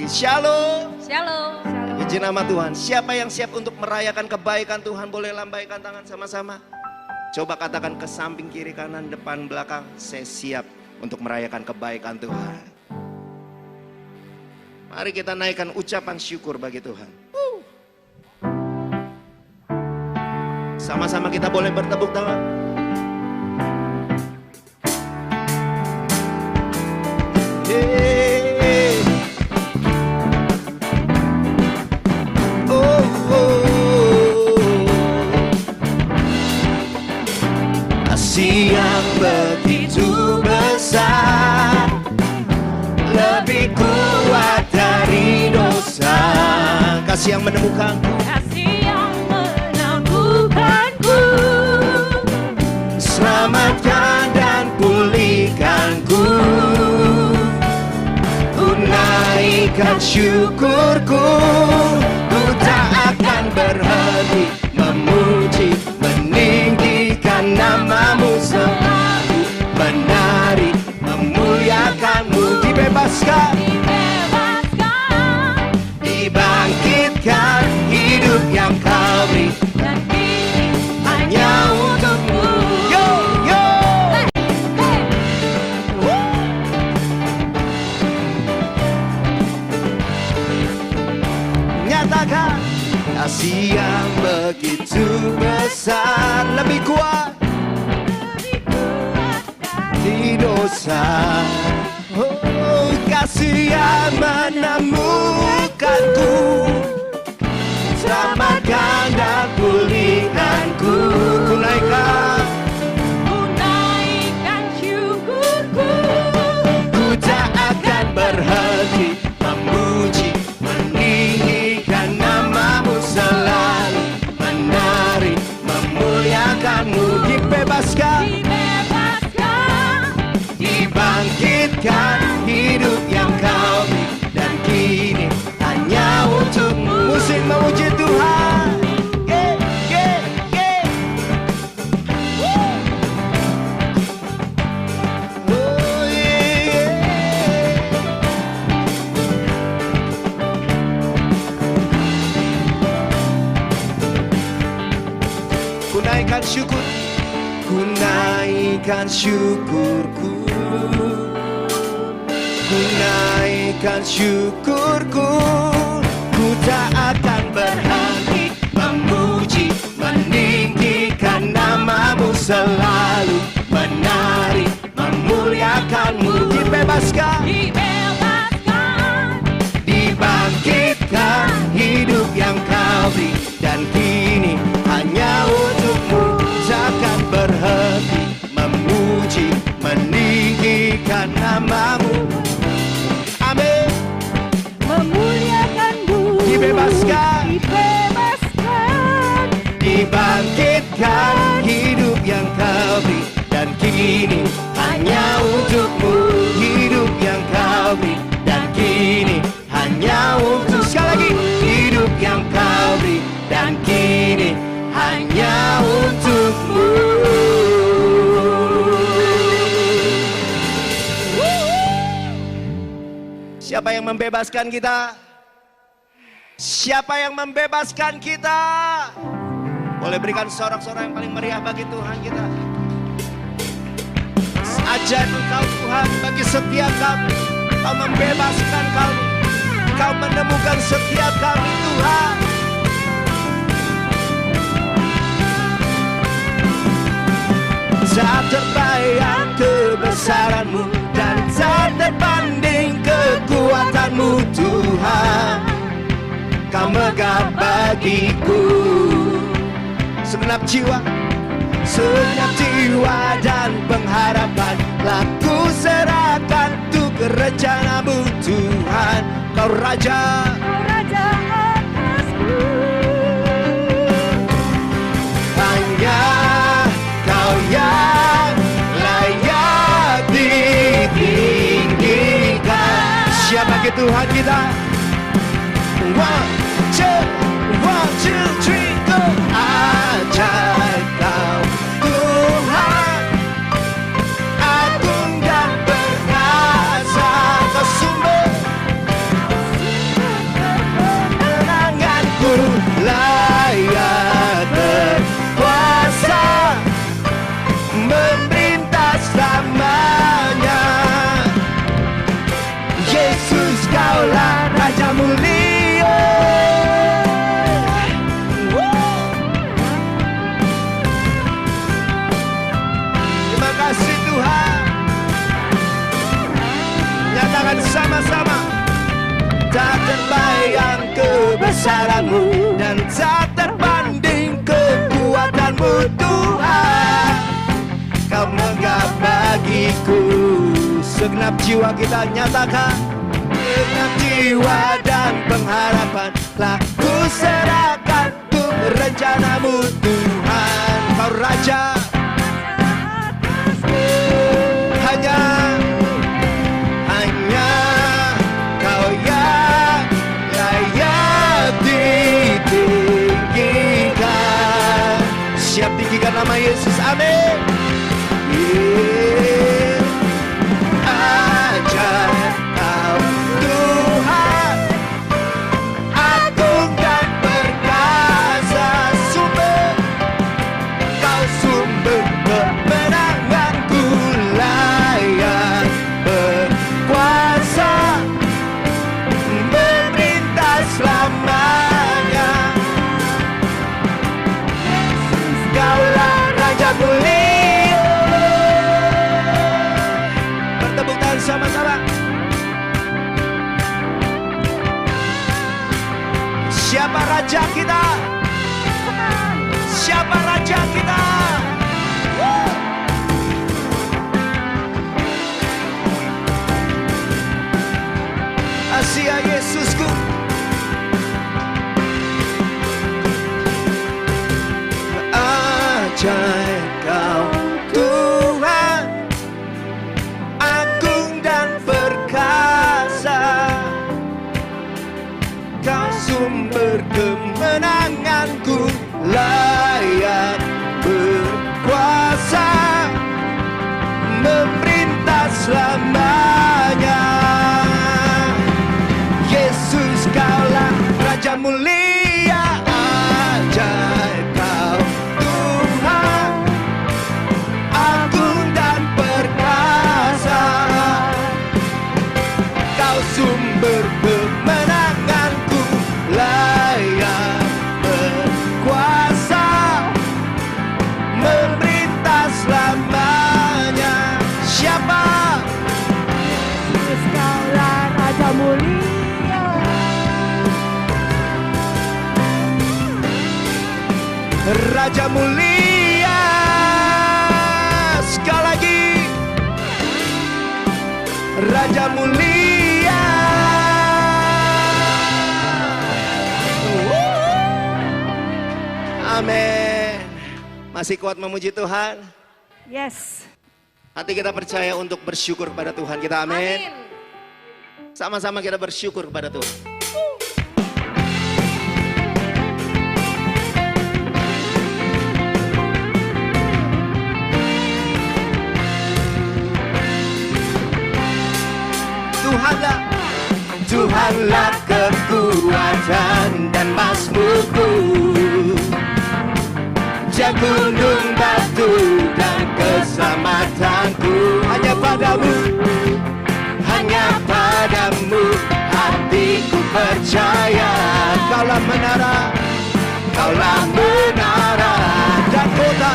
lagi. Shalom. Shalom. Puji nama Tuhan. Siapa yang siap untuk merayakan kebaikan Tuhan? Boleh lambaikan tangan sama-sama. Coba katakan ke samping, kiri, kanan, depan, belakang. Saya siap untuk merayakan kebaikan Tuhan. Mari kita naikkan ucapan syukur bagi Tuhan. Sama-sama kita boleh bertepuk tangan. Kasih yang begitu besar, lebih kuat dari dosa. Kasih yang menemukanku, Kasih yang menemukanku, selamatkan dan pulihkanku. Ku naikkan syukurku, ku tak akan berhenti memuji, meninggikan namamu selalu, menari, memuliakanmu. Dibebaskan, dibangkitkan, hidup yang kau beri, dan kini hanya untukmu. Yo, yo. Nyatakan kasih yang begitu besar, lebih kuat di dosa. Oh, kasih yang menemukanku, selamatkan dan pulihkanku. Ku naikkan syukurku, ku tak akan berhenti memuji, meninggikan namamu selalu, menari, memuliakanmu. Dibebaskan, dibangkitkan, hidup yang kau beri, dan kini hanya untukmu. Musik memuji Tuhan. Yeah, yeah, yeah. Oh, yeah. Ku naikkan syukur, ku naikkan syukurku, ku naikkan syukurku. Ku tak akan berhenti memuji, meninggikan namamu selalu, menari, memuliakanmu. Dibebaskan, dibangkitkan, hidup yang kau beri, dan kini hanya untukmu. Takkan berhenti memuji, meninggikan namamu. Amin. memuliakanmu, Dibebaskan, dibangkitkan, hidup yang kau beri, dan kini hanya untukmu. Hidup yang kau beri, dan kini hanya untuk. Sekali lagi, hidup yang kau beri, dan kini hanya untukmu. Siapa yang membebaskan kita? Siapa yang membebaskan kita? Boleh berikan sorak-sorak yang paling meriah bagi Tuhan kita. Ajaib Engkau Tuhan bagi setiap kami. Kau membebaskan kami, Kau menemukan setiap kami Tuhan. Tak terbayang kebesaranmu, dan tak terbanding kekuatanmu Tuhan. Kau megah bagiku. Segenap jiwa dan pengharapan, laku serahkan untuk rencanamu Tuhan. Kau Raja, atasku. hanya Kau yang layak ditinggikan. Siapa ke Tuhan kita? 1, 2, 3, go. Ajaib Kau Tuhan, agung dan perkasa. Kau sumber sama-sama. Tak terbayang kebesaranmu dan tak terbanding kekuatanmu Tuhan. Kau megah bagiku. Segenap jiwa kita nyatakan, segenap jiwa dan pengharapan telah ku serahkan untuk rencanamu Tuhan. Kau Raja, hanya Kau yang layak ditinggikan. Siap tinggikan nama Yesus, amin. Ajaib Kau Tuhan, agung dan perkasa, Kau sumber kemenanganku, layak berkuasa, memerintah selamanya. Kaulah Raja mulia. Bertepuk tangan sama-sama. Siapa Raja kita? Siapa Raja kita? Asia Yesusku. Ajaib Kau Tuhan, agung dan perkasa, Kau sumber kemenanganku, layak berkuasa, memerintah selamanya. Yesus Kaulah Raja mulia. Ajaib Kau Tuhan, agung dan perkasa, Kau sumber kemenanganku, layak berkuasa, memerintah selamanya. Siapa? Yesus Kaulah Raja mulia. Raja mulia. Sekali lagi, Raja mulia. Amin. Masih kuat memuji Tuhan? Yes. Hati kita percaya untuk bersyukur kepada Tuhan kita, amin. Sama-sama kita bersyukur kepada Tuhan. Tuhanlah kekuatan dan mazmurku, Dia gunung batu dan keselamatanku. Hanya padamu hatiku percaya. Kaulah menara dan kota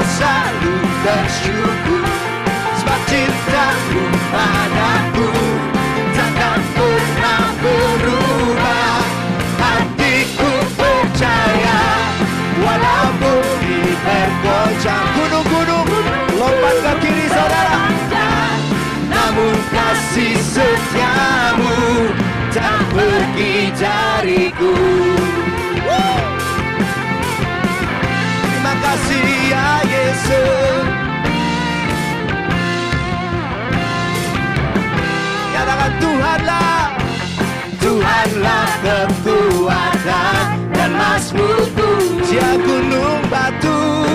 selalu bersyukur, sebab cintamu padaku takkan pernah berubah. Hatiku percaya, walaupun ditergoncang gunung-gunung lompat ke kiri saudara, namun kasih setiamu tak pergi dariku. Terima kasih ya Yesus. Katakan Tuhanlah kekuatan dan mazmurku, Dia gunung batu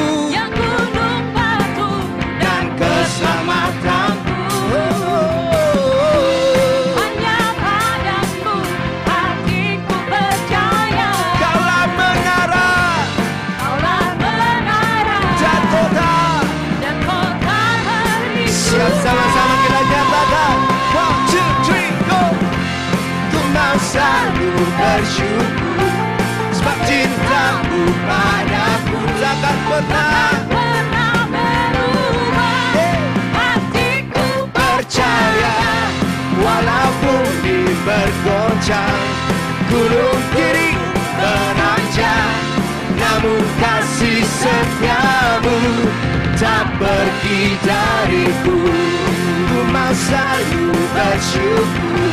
dan keselamatanku. Hanya padamu hatiku percaya. Kaulah menara dan kota. Siap sama-sama kita nyatakan. 1, 2, 3, go. Ku mau selalu bersyukur, sebab cintamu padaku takkan pernah berubah. Hatiku percaya, walaupun bergoncang, gunung kiri menanjak, namun kasih setiamu tak pergi dariku. Ku mau selalu bersyukur,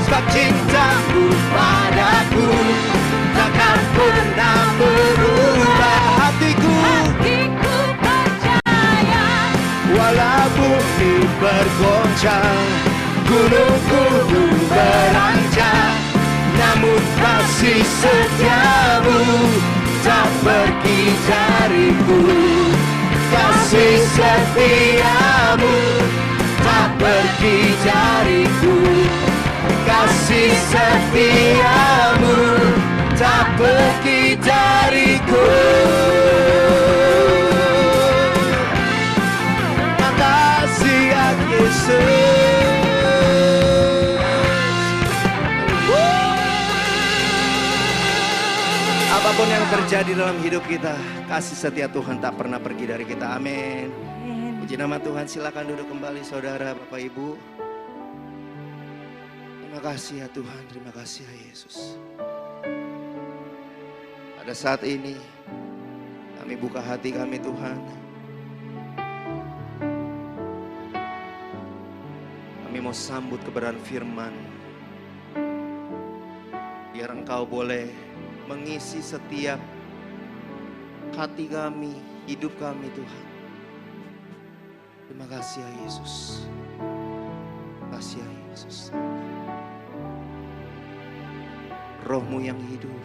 sebab cintamu padaku takkan pernah berubah. Hatiku percaya, walaupun bergoncang, gunung-gunung beranjak, namun kasih setiamu tak pergi dariku. Kasih setiamu tak pergi dariku. Kasih setiamu tak pergi dariku. Makasih ya Yesus. Apapun yang terjadi dalam hidup kita, kasih setia Tuhan tak pernah pergi dari kita. Amin. Puji nama Tuhan. Silakan duduk kembali saudara, Bapak Ibu. Terima kasih ya Tuhan, terima kasih ya Yesus. Pada saat ini kami buka hati kami Tuhan. Kami mau sambut kebenaran firman. Biar Engkau boleh mengisi setiap hati kami, hidup kami Tuhan. Terima kasih ya Yesus. Terima kasih ya Yesus. Roh-Mu yang hidup,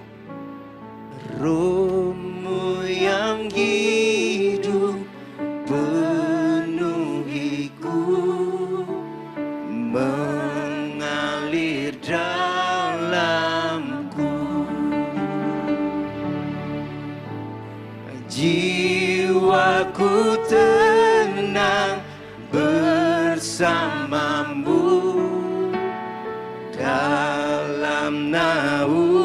Roh-Mu yang hidup penuhiku, mengalir dalamku. Jiwaku tenang bersamamu dalam naunganmu.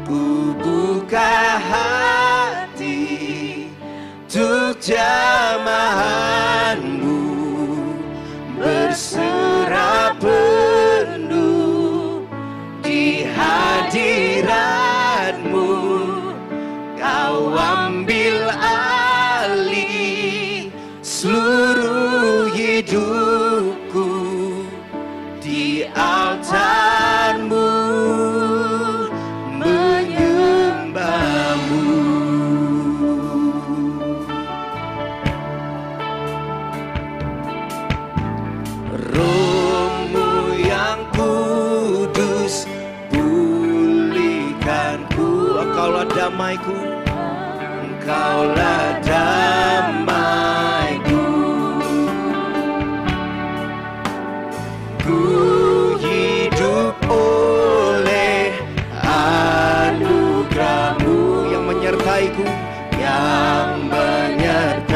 Ku buka hati untuk jamahanmu, berserah penuh di hadiratmu. Kau ambil alih seluruh hidupku di altarmu, menyembahmu. Roh-Mu yang kudus pulihkanku. Engkaulah damaiku, Engkaulah damaiku. Ku hidup oleh anugerah-Mu yang menyertaiku, yang menyertaiku,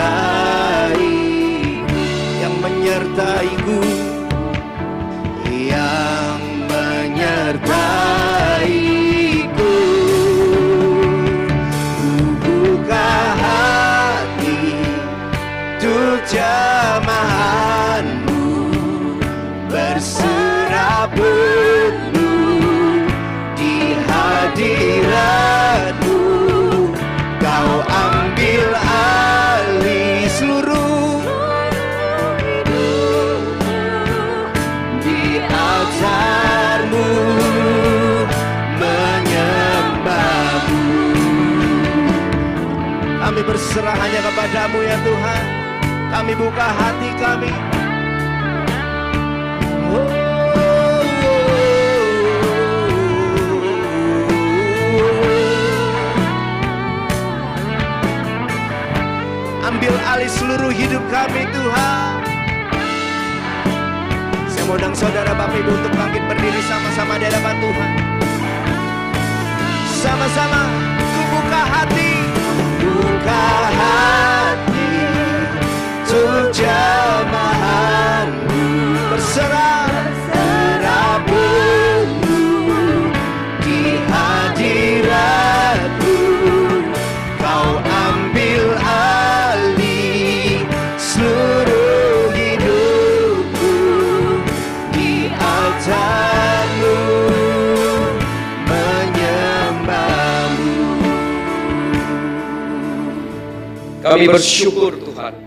yang menyertaiku, yang menyertaiku. Ku buka hati untuk jamahanmu, berserah penuh di hadiratmu. Kau ambil alih seluruh di altarmu, menyembahmu. Kami berserah hanya kepadamu ya Tuhan. Kami buka hati kami. Ambil alih seluruh hidup kami Tuhan. Saya mau undang saudara Bapak Ibu untuk bangkit berdiri sama-sama di hadapan Tuhan. Sama-sama ku buka hati, buka hati untuk jamahanmu, berserah penuh di hadiratmu. Kami bersyukur Tuhan,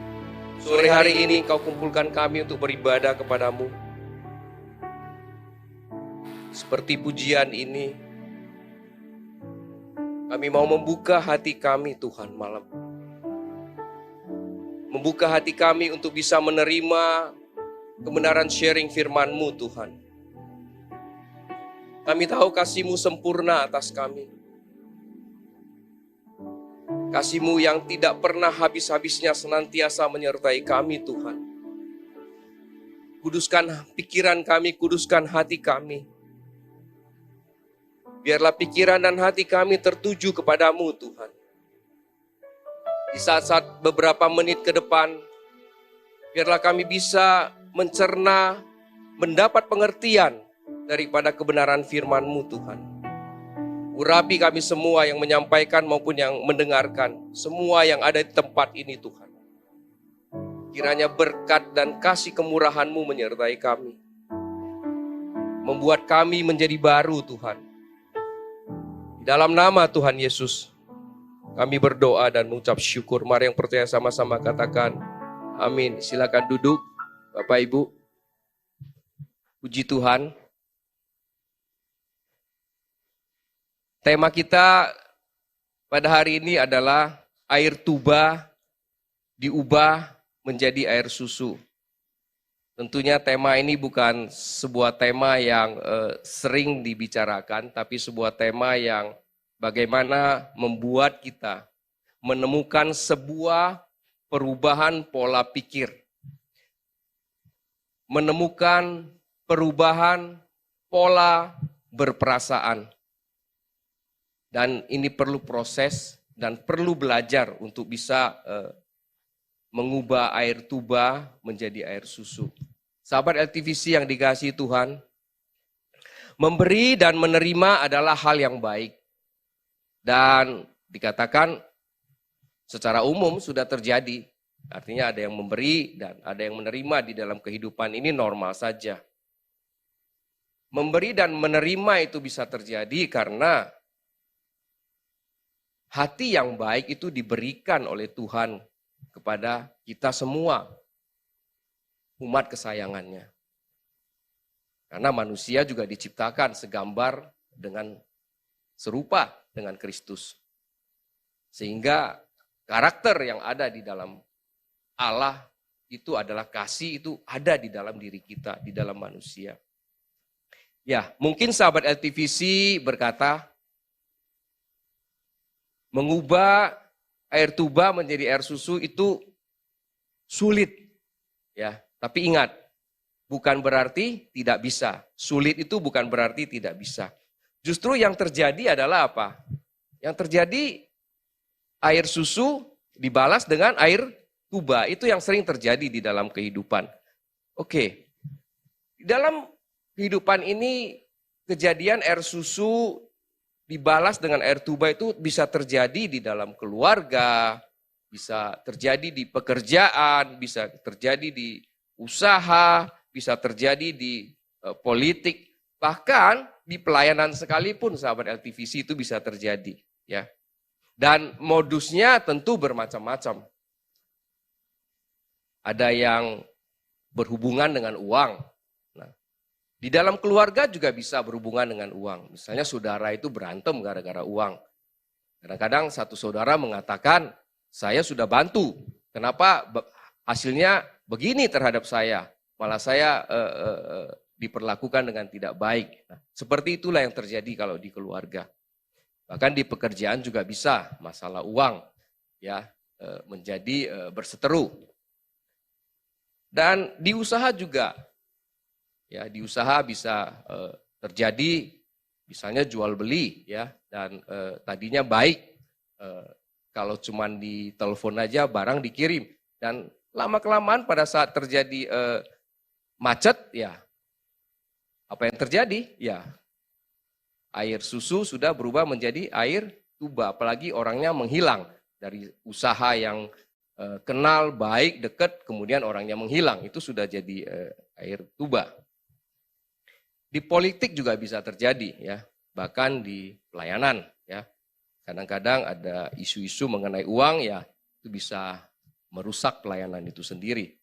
sore hari ini Engkau kumpulkan kami untuk beribadah kepadamu. Seperti pujian ini, kami mau membuka hati kami Tuhan malam. Membuka hati kami untuk bisa menerima kebenaran sharing firman-Mu Tuhan. Kami tahu kasih-Mu sempurna atas kami. Kasih-Mu yang tidak pernah habis-habisnya senantiasa menyertai kami Tuhan. Kuduskan pikiran kami, kuduskan hati kami. Biarlah pikiran dan hati kami tertuju kepadamu Tuhan. Di saat-saat beberapa menit ke depan, biarlah kami bisa mencerna, mendapat pengertian daripada kebenaran firman-Mu Tuhan. Urapi kami semua yang menyampaikan maupun yang mendengarkan, semua yang ada di tempat ini Tuhan. Kiranya berkat dan kasih kemurahan-Mu menyertai kami. Membuat kami menjadi baru Tuhan. Di dalam nama Tuhan Yesus, kami berdoa dan mengucap syukur. Mari yang percaya sama-sama katakan amin. Silakan duduk Bapak Ibu. Puji Tuhan. Tema kita pada hari ini adalah air tuba diubah menjadi air susu. Tentunya tema ini bukan sebuah tema yang sering dibicarakan, tapi sebuah tema yang bagaimana membuat kita menemukan sebuah perubahan pola pikir. Menemukan perubahan pola berperasaan. Dan ini perlu proses dan perlu belajar untuk bisa mengubah air tuba menjadi air susu. Sahabat LTVC yang dikasihi Tuhan, memberi dan menerima adalah hal yang baik. Dan dikatakan secara umum sudah terjadi. Artinya ada yang memberi dan ada yang menerima di dalam kehidupan ini normal saja. Memberi dan menerima itu bisa terjadi karena hati yang baik itu diberikan oleh Tuhan kepada kita semua, umat kesayangannya. Karena manusia juga diciptakan segambar dengan serupa dengan Kristus. Sehingga karakter yang ada di dalam Allah itu adalah kasih, itu ada di dalam diri kita, di dalam manusia. Ya, mungkin sahabat LTVC berkata, mengubah air tuba menjadi air susu itu sulit. Ya, tapi ingat, bukan berarti tidak bisa. Sulit itu bukan berarti tidak bisa. Justru yang terjadi adalah apa? Yang terjadi air susu dibalas dengan air tuba. Itu yang sering terjadi di dalam kehidupan. Oke. Di dalam kehidupan ini kejadian air susu dibalas dengan air tuba itu bisa terjadi di dalam keluarga, bisa terjadi di pekerjaan, bisa terjadi di usaha, bisa terjadi di politik, bahkan di pelayanan sekalipun sahabat LTVC itu bisa terjadi, ya. Dan modusnya tentu bermacam-macam. Ada yang berhubungan dengan uang. Di dalam keluarga juga bisa berhubungan dengan uang. Misalnya saudara itu berantem gara-gara uang. Kadang-kadang satu saudara mengatakan, saya sudah bantu. Kenapa hasilnya begini terhadap saya? Malah saya diperlakukan dengan tidak baik. Nah, seperti itulah yang terjadi kalau di keluarga. Bahkan di pekerjaan juga bisa masalah uang ya menjadi berseteru. Dan di usaha juga. Ya, di usaha bisa terjadi misalnya jual beli ya dan tadinya baik kalau cuman di telepon aja barang dikirim dan lama kelamaan pada saat terjadi macet ya apa yang terjadi ya air susu sudah berubah menjadi air tuba apalagi orangnya menghilang dari usaha yang kenal baik dekat kemudian orangnya menghilang itu sudah jadi air tuba. Di politik juga bisa terjadi ya, bahkan di pelayanan ya. Kadang-kadang ada isu-isu mengenai uang ya, itu bisa merusak pelayanan itu sendiri.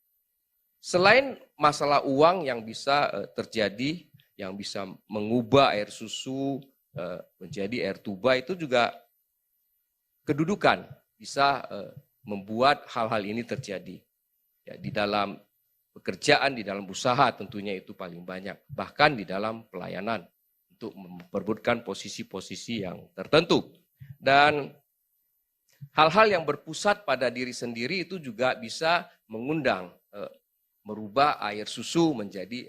Selain masalah uang yang bisa terjadi, yang bisa mengubah air susu menjadi air tuba, itu juga kedudukan bisa membuat hal-hal ini terjadi. Ya, di dalam pekerjaan, di dalam usaha tentunya itu paling banyak. Bahkan di dalam pelayanan untuk memperebutkan posisi-posisi yang tertentu. Dan hal-hal yang berpusat pada diri sendiri itu juga bisa mengundang, merubah air susu menjadi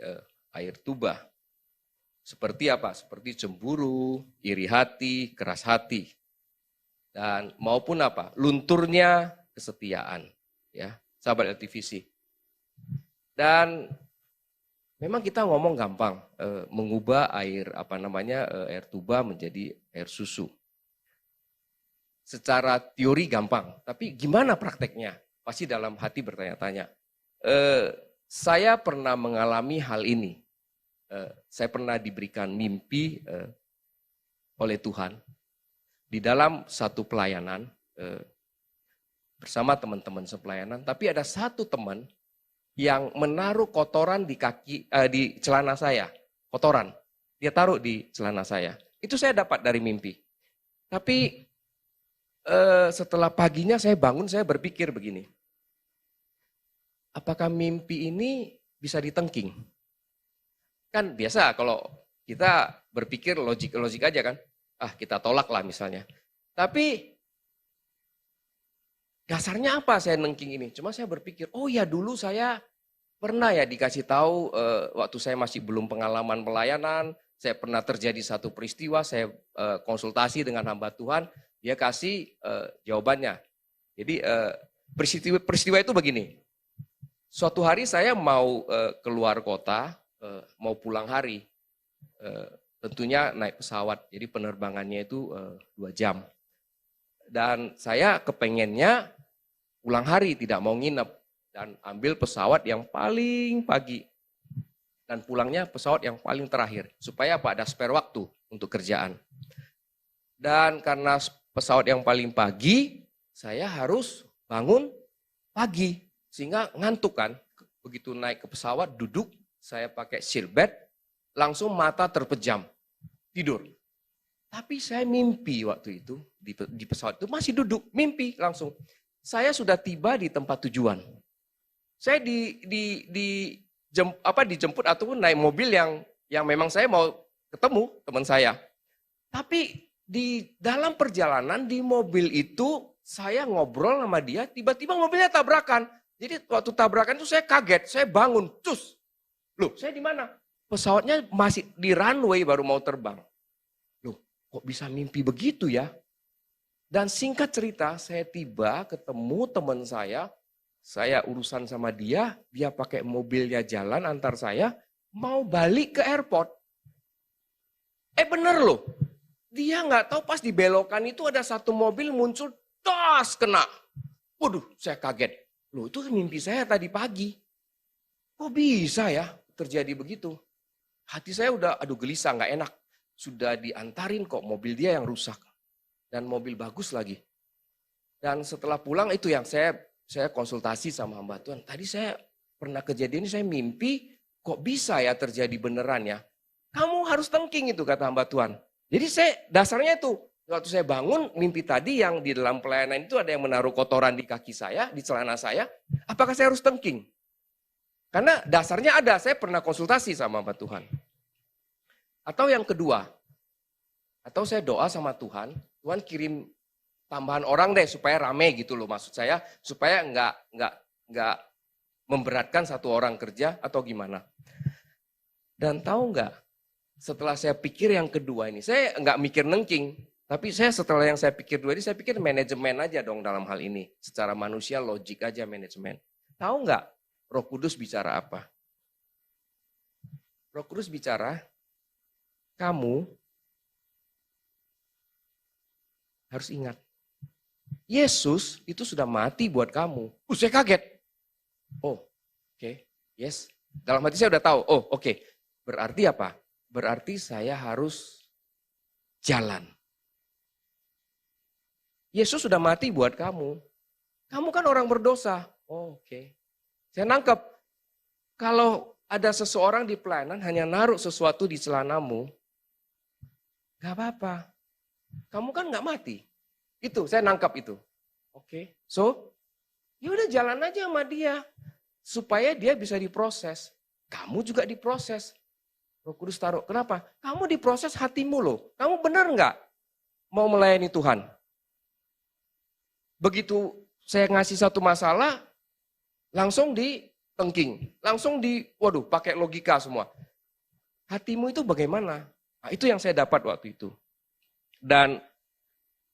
air tuba. Seperti apa? Seperti cemburu, iri hati, keras hati. Dan maupun apa? Lunturnya kesetiaan. Ya, sahabat LTVC. Dan memang kita ngomong gampang, mengubah air air tuba menjadi air susu. Secara teori gampang, tapi gimana prakteknya? Pasti dalam hati bertanya-tanya. Saya pernah mengalami hal ini. Saya pernah diberikan mimpi oleh Tuhan di dalam satu pelayanan bersama teman-teman sepelayanan. Tapi ada satu teman yang menaruh kotoran di celana saya, kotoran. Dia taruh di celana saya. Itu saya dapat dari mimpi. Tapi setelah paginya saya bangun, saya berpikir begini. Apakah mimpi ini bisa ditengking? Kan biasa kalau kita berpikir logik aja kan. Kita tolak lah misalnya. Tapi dasarnya apa saya nengking ini? Cuma saya berpikir, oh ya dulu saya pernah ya dikasih tahu waktu saya masih belum pengalaman pelayanan, saya pernah terjadi satu peristiwa, saya konsultasi dengan hamba Tuhan, dia kasih jawabannya. Jadi peristiwa itu begini. Suatu hari saya mau keluar kota, mau pulang hari, tentunya naik pesawat, jadi penerbangannya itu 2 jam. Dan saya kepengennya pulang hari, tidak mau nginep, dan ambil pesawat yang paling pagi. Dan pulangnya pesawat yang paling terakhir, supaya ada spare waktu untuk kerjaan. Dan karena pesawat yang paling pagi, saya harus bangun pagi. Sehingga ngantuk kan, begitu naik ke pesawat, duduk, saya pakai seatbelt, langsung mata terpejam, tidur. Tapi saya mimpi waktu itu, di pesawat itu masih duduk, mimpi langsung. Saya sudah tiba di tempat tujuan. Saya dijemput ataupun naik mobil yang memang saya mau ketemu teman saya. Tapi di dalam perjalanan, di mobil itu, saya ngobrol sama dia, tiba-tiba mobilnya tabrakan. Jadi waktu tabrakan itu saya kaget, saya bangun, cus. Loh, saya di mana? Pesawatnya masih di runway baru mau terbang. Loh, kok bisa mimpi begitu ya? Dan singkat cerita, saya tiba ketemu teman saya urusan sama dia pakai mobilnya jalan antar saya, mau balik ke airport. Bener loh, dia nggak tahu pas di belokan itu ada satu mobil muncul, tas kena. Waduh, saya kaget. Loh itu mimpi saya tadi pagi. Kok bisa ya terjadi begitu? Hati saya udah gelisah, nggak enak. Sudah diantarin kok mobil dia yang rusak. Dan mobil bagus lagi. Dan setelah pulang itu yang saya konsultasi sama hamba Tuhan. Tadi saya pernah kejadian ini, saya mimpi kok bisa ya terjadi beneran ya. Kamu harus tengking itu kata hamba Tuhan. Jadi dasarnya itu. Waktu saya bangun, mimpi tadi yang di dalam pelayanan itu ada yang menaruh kotoran di kaki saya, di celana saya. Apakah saya harus tengking? Karena dasarnya ada, saya pernah konsultasi sama hamba Tuhan. Atau yang kedua, atau saya doa sama Tuhan, Tuhan kirim tambahan orang deh supaya rame gitu loh, maksud saya supaya nggak memberatkan satu orang kerja atau gimana. Dan tahu nggak, setelah saya pikir yang kedua ini, saya nggak mikir nengking. Tapi setelah yang saya pikir dua ini, saya pikir manajemen aja dong dalam hal ini. Secara manusia logik aja manajemen. Tahu nggak Roh Kudus bicara apa? Roh Kudus bicara, kamu harus ingat. Yesus itu sudah mati buat kamu. Saya kaget. Oh, oke. Yes. Dalam hati saya udah tahu. Oh, oke. Berarti apa? Berarti saya harus jalan. Yesus sudah mati buat kamu. Kamu kan orang berdosa. Oh, oke. Saya nangkep. Kalau ada seseorang di pelayanan hanya naruh sesuatu di celanamu, gak apa-apa. Kamu kan gak mati. Itu, saya nangkap itu. Oke. So, ya udah jalan aja sama dia. Supaya dia bisa diproses. Kamu juga diproses. Roh Kudus taruh. Kenapa? Kamu diproses hatimu loh. Kamu benar nggak mau melayani Tuhan? Begitu saya ngasih satu masalah, langsung ditengking. Langsung waduh, pakai logika semua. Hatimu itu bagaimana? Nah, itu yang saya dapat waktu itu. Dan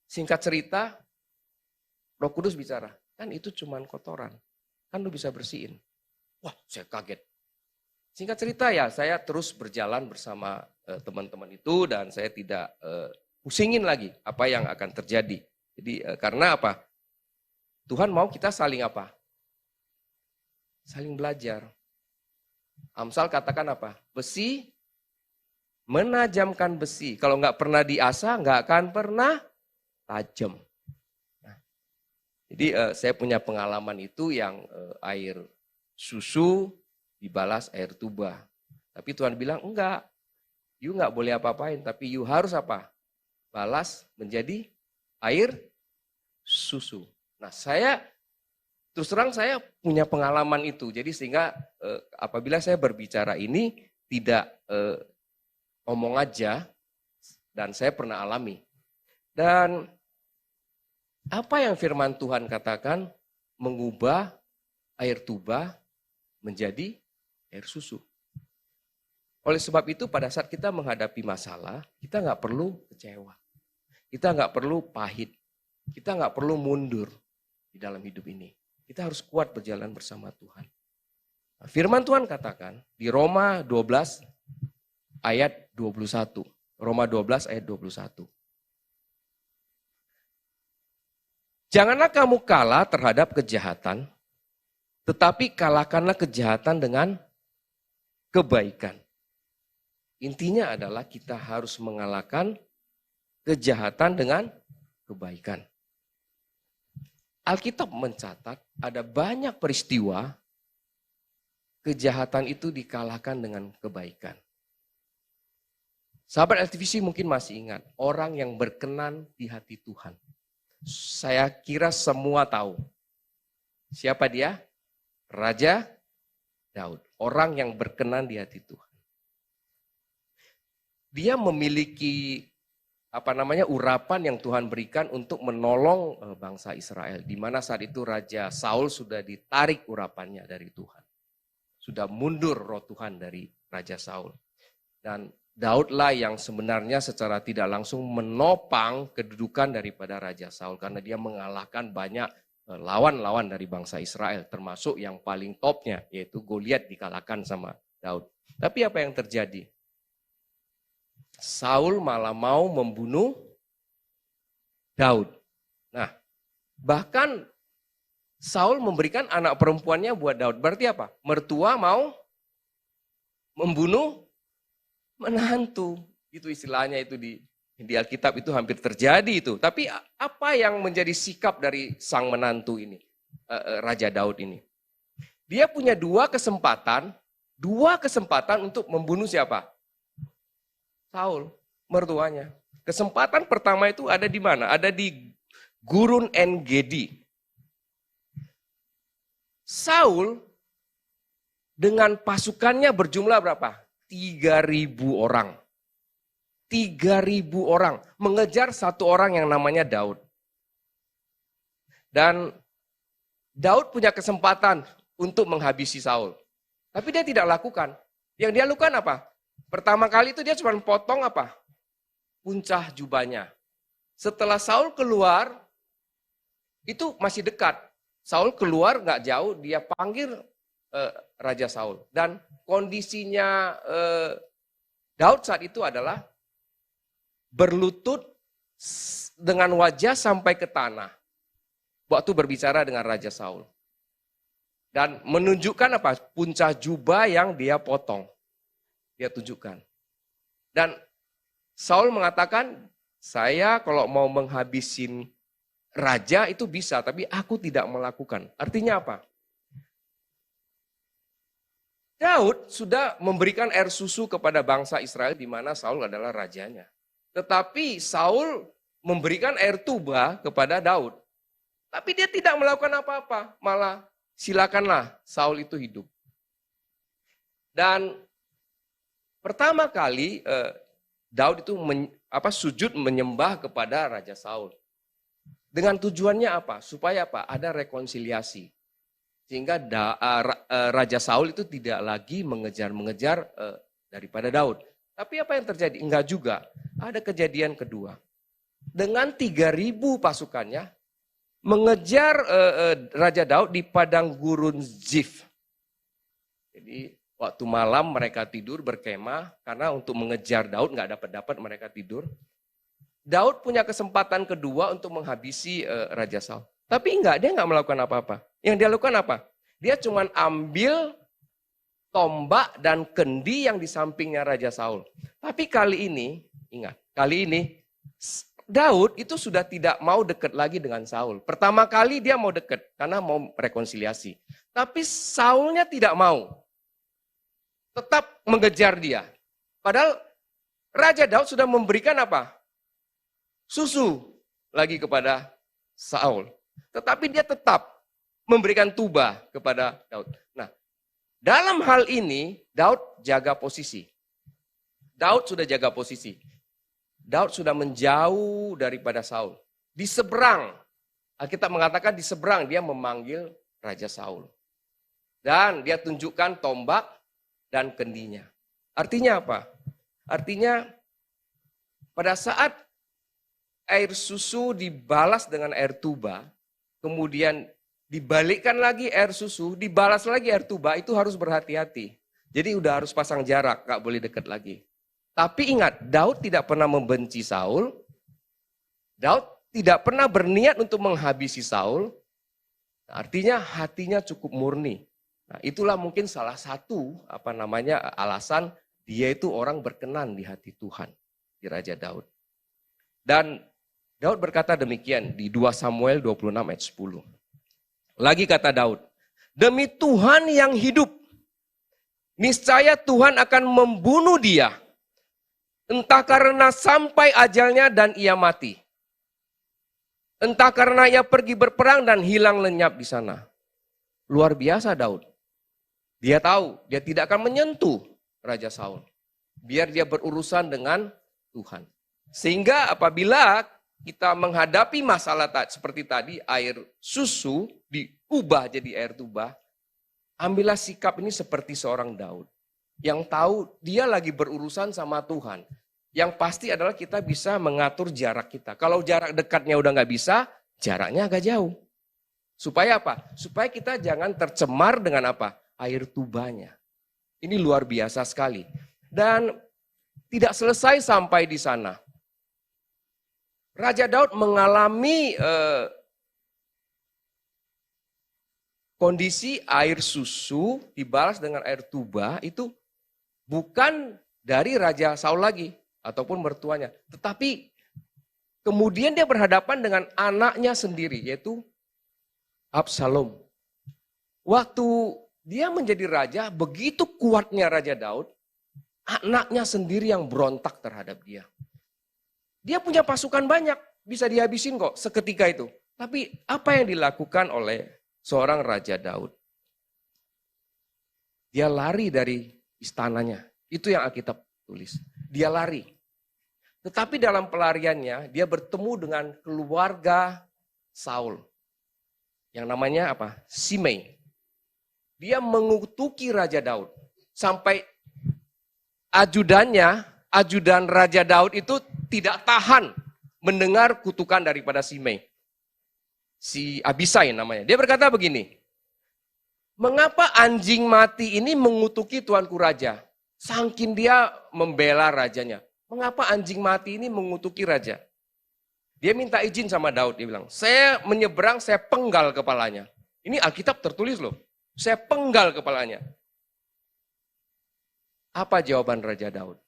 singkat cerita, Roh Kudus bicara, kan itu cuman kotoran. Kan lu bisa bersihin. Wah, saya kaget. Singkat cerita ya, saya terus berjalan bersama teman-teman itu dan saya tidak pusingin lagi apa yang akan terjadi. Jadi karena apa? Tuhan mau kita saling apa? Saling belajar. Amsal katakan apa? Besi menajamkan besi. Kalau nggak pernah diasah, nggak akan pernah tajam. Nah, jadi saya punya pengalaman itu yang air susu dibalas air tuba. Tapi Tuhan bilang enggak, you nggak boleh apa-apain, tapi you harus apa? Balas menjadi air susu. Nah terus terang saya punya pengalaman itu. Jadi sehingga apabila saya berbicara ini tidak omong aja dan saya pernah alami. Dan apa yang firman Tuhan katakan mengubah air tuba menjadi air susu. Oleh sebab itu pada saat kita menghadapi masalah, kita nggak perlu kecewa. Kita nggak perlu pahit. Kita nggak perlu mundur di dalam hidup ini. Kita harus kuat berjalan bersama Tuhan. Nah, firman Tuhan katakan di Roma 12 ayat 21. Roma 12 ayat 21. Janganlah kamu kalah terhadap kejahatan, tetapi kalahkanlah kejahatan dengan kebaikan. Intinya adalah kita harus mengalahkan kejahatan dengan kebaikan. Alkitab mencatat ada banyak peristiwa kejahatan itu dikalahkan dengan kebaikan. Sahabat LTVC mungkin masih ingat, orang yang berkenan di hati Tuhan. Saya kira semua tahu. Siapa dia? Raja Daud. Orang yang berkenan di hati Tuhan. Dia memiliki urapan yang Tuhan berikan untuk menolong bangsa Israel. Di mana saat itu Raja Saul sudah ditarik urapannya dari Tuhan. Sudah mundur roh Tuhan dari Raja Saul. Dan Daudlah yang sebenarnya secara tidak langsung menopang kedudukan daripada Raja Saul. Karena dia mengalahkan banyak lawan-lawan dari bangsa Israel. Termasuk yang paling topnya yaitu Goliat dikalahkan sama Daud. Tapi apa yang terjadi? Saul malah mau membunuh Daud. Nah, bahkan Saul memberikan anak perempuannya buat Daud. Berarti apa? Mertua mau membunuh menantu. Itu istilahnya itu di Alkitab itu hampir terjadi itu. Tapi apa yang menjadi sikap dari sang menantu ini? Raja Daud ini. Dia punya dua kesempatan untuk membunuh siapa? Saul, mertuanya. Kesempatan pertama itu ada di mana? Ada di Gurun En-Gedi. Saul dengan pasukannya berjumlah berapa? 3.000 orang. 3.000 orang mengejar satu orang yang namanya Daud. Dan Daud punya kesempatan untuk menghabisi Saul. Tapi dia tidak lakukan. Yang dia lakukan apa? Pertama kali itu dia cuma potong apa? Puncah jubahnya. Setelah Saul keluar, itu masih dekat. Saul keluar nggak jauh, dia panggil Raja Saul. Dan kondisinya Daud saat itu adalah berlutut dengan wajah sampai ke tanah. Waktu berbicara dengan Raja Saul. Dan menunjukkan apa? Puncak jubah yang dia potong. Dia tunjukkan. Dan Saul mengatakan, saya kalau mau menghabisin raja itu bisa, tapi aku tidak melakukan. Artinya apa? Daud sudah memberikan air susu kepada bangsa Israel di mana Saul adalah rajanya. Tetapi Saul memberikan air tuba kepada Daud. Tapi dia tidak melakukan apa-apa, malah silakanlah Saul itu hidup. Dan pertama kali Daud itu sujud menyembah kepada Raja Saul. Dengan tujuannya apa? Supaya apa? Ada rekonsiliasi. Sehingga Raja Saul itu tidak lagi mengejar-mengejar daripada Daud. Tapi apa yang terjadi? Enggak juga. Ada kejadian kedua. Dengan 3.000 pasukannya, mengejar Raja Daud di padang gurun Zif. Jadi waktu malam mereka tidur berkemah karena untuk mengejar Daud nggak dapat mereka tidur. Daud punya kesempatan kedua untuk menghabisi Raja Saul. Tapi dia nggak melakukan apa-apa. Yang dia lakukan apa? Dia cuma ambil tombak dan kendi yang di sampingnya Raja Saul. Tapi kali ini, ingat, Daud itu sudah tidak mau dekat lagi dengan Saul. Pertama kali dia mau dekat karena mau rekonsiliasi. Tapi Saulnya tidak mau. Tetap mengejar dia. Padahal Raja Daud sudah memberikan apa? Susu lagi kepada Saul. Tetapi dia tetap memberikan tuba kepada Daud. Nah, dalam hal ini Daud jaga posisi. Daud sudah jaga posisi. Daud sudah menjauh daripada Saul. Di seberang, Alkitab mengatakan di seberang dia memanggil Raja Saul. Dan dia tunjukkan tombak dan kendinya. Artinya apa? Artinya pada saat air susu dibalas dengan air tuba, kemudian dibalikkan lagi air susu, dibalas lagi air tuba, itu harus berhati-hati. Jadi udah harus pasang jarak, gak boleh dekat lagi. Tapi ingat, Daud tidak pernah membenci Saul. Daud tidak pernah berniat untuk menghabisi Saul. Artinya hatinya cukup murni. Nah, itulah mungkin salah satu alasan dia itu orang berkenan di hati Tuhan, di Raja Daud. Dan Daud berkata demikian di 2 Samuel 26 ayat 10. Lagi kata Daud, demi Tuhan yang hidup, niscaya Tuhan akan membunuh dia. Entah karena sampai ajalnya dan ia mati. Entah karena ia pergi berperang dan hilang lenyap di sana. Luar biasa Daud. Dia tahu, dia tidak akan menyentuh Raja Saul. Biar dia berurusan dengan Tuhan. Sehingga apabila kita menghadapi masalah seperti tadi, air susu diubah jadi air tuba, ambillah sikap ini seperti seorang Daud. Yang tahu dia lagi berurusan sama Tuhan. Yang pasti adalah kita bisa mengatur jarak kita. Kalau jarak dekatnya udah nggak bisa, jaraknya agak jauh. Supaya apa? Supaya kita jangan tercemar dengan apa? Air tubanya. Ini luar biasa sekali. Dan tidak selesai sampai di sana. Raja Daud mengalami kondisi air susu dibalas dengan air tuba itu bukan dari Raja Saul lagi ataupun mertuanya. Tetapi kemudian dia berhadapan dengan anaknya sendiri yaitu Absalom. Waktu dia menjadi raja, begitu kuatnya Raja Daud, anaknya sendiri yang berontak terhadap dia. Dia punya pasukan banyak, bisa dihabisin kok seketika itu. Tapi apa yang dilakukan oleh seorang Raja Daud? Dia lari dari istananya. Itu yang Alkitab tulis. Dia lari. Tetapi dalam pelariannya, dia bertemu dengan keluarga Saul. Yang namanya apa? Simei. Dia mengutuki Raja Daud. Sampai ajudan Raja Daud itu tidak tahan mendengar kutukan daripada Simei. Si Abisai namanya. Dia berkata begini, mengapa anjing mati ini mengutuki tuanku raja? Saking dia membela rajanya. Mengapa anjing mati ini mengutuki raja? Dia minta izin sama Daud, dia bilang, saya menyeberang, saya penggal kepalanya. Ini Alkitab tertulis loh, saya penggal kepalanya. Apa jawaban Raja Daud?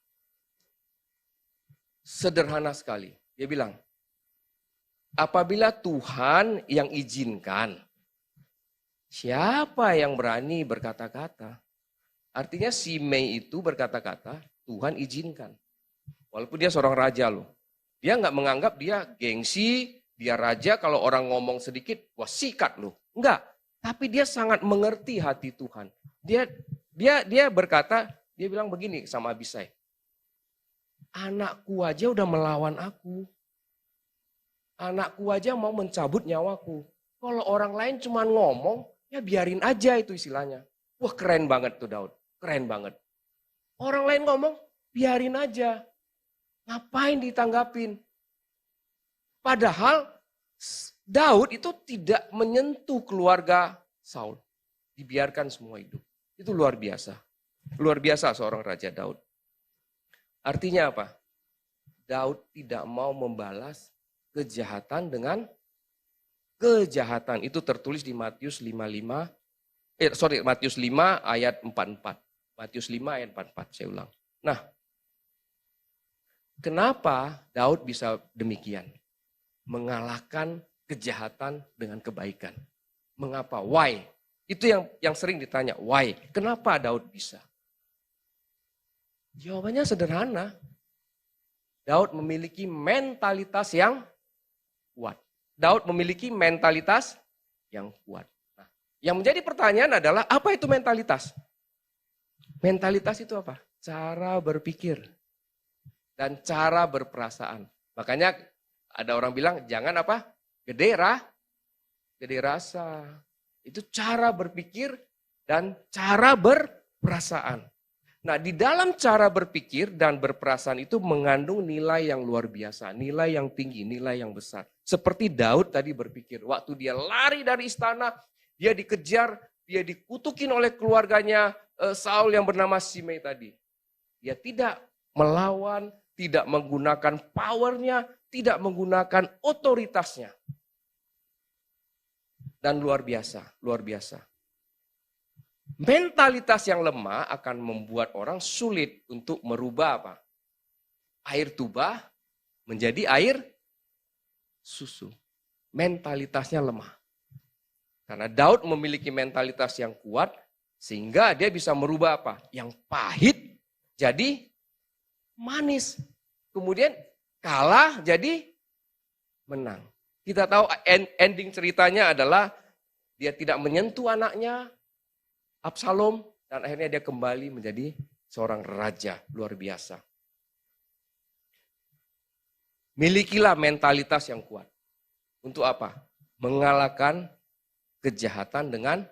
Sederhana sekali. Dia bilang, apabila Tuhan yang izinkan, siapa yang berani berkata-kata? Artinya si Mei itu berkata-kata, Tuhan izinkan. Walaupun dia seorang raja loh. Dia nggak menganggap dia gengsi, dia raja, kalau orang ngomong sedikit, wah sikat loh. Enggak. Tapi dia sangat mengerti hati Tuhan. Dia berkata, dia bilang begini sama Abisai. Anakku aja udah melawan aku. Anakku aja mau mencabut nyawaku. Kalau orang lain cuma ngomong, ya biarin aja itu istilahnya. Wah keren banget tuh Daud, keren banget. Orang lain ngomong, biarin aja. Ngapain ditanggapin? Padahal Daud itu tidak menyentuh keluarga Saul. Dibiarkan semua hidup. Itu luar biasa. Luar biasa seorang Raja Daud. Artinya apa? Daud tidak mau membalas kejahatan dengan kejahatan. Itu tertulis di Matius 5 ayat 44. Matius 5 ayat 44, saya ulang. Nah, kenapa Daud bisa demikian? Mengalahkan kejahatan dengan kebaikan. Mengapa? Why? Itu yang sering ditanya, why? Kenapa Daud bisa? Jawabannya sederhana. Daud memiliki mentalitas yang kuat. Daud memiliki mentalitas yang kuat. Nah, yang menjadi pertanyaan adalah, apa itu mentalitas? Mentalitas itu apa? Cara berpikir dan cara berperasaan. Makanya ada orang bilang, jangan apa? Gede rasa. Itu cara berpikir dan cara berperasaan. Nah, di dalam cara berpikir dan berperasaan itu mengandung nilai yang luar biasa, nilai yang tinggi, nilai yang besar. Seperti Daud tadi berpikir, waktu dia lari dari istana, dia dikejar, dia dikutukin oleh keluarganya Saul yang bernama Shimei tadi. Dia tidak melawan, tidak menggunakan powernya, tidak menggunakan otoritasnya. Dan luar biasa, luar biasa. Mentalitas yang lemah akan membuat orang sulit untuk merubah apa? Air tuba menjadi air susu. Mentalitasnya lemah. Karena Daud memiliki mentalitas yang kuat sehingga dia bisa merubah apa? Yang pahit jadi manis. Kemudian kalah jadi menang. Kita tahu ending ceritanya adalah dia tidak menyentuh anaknya, Absalom, dan akhirnya dia kembali menjadi seorang raja luar biasa. Milikilah mentalitas yang kuat. Untuk apa? Mengalahkan kejahatan dengan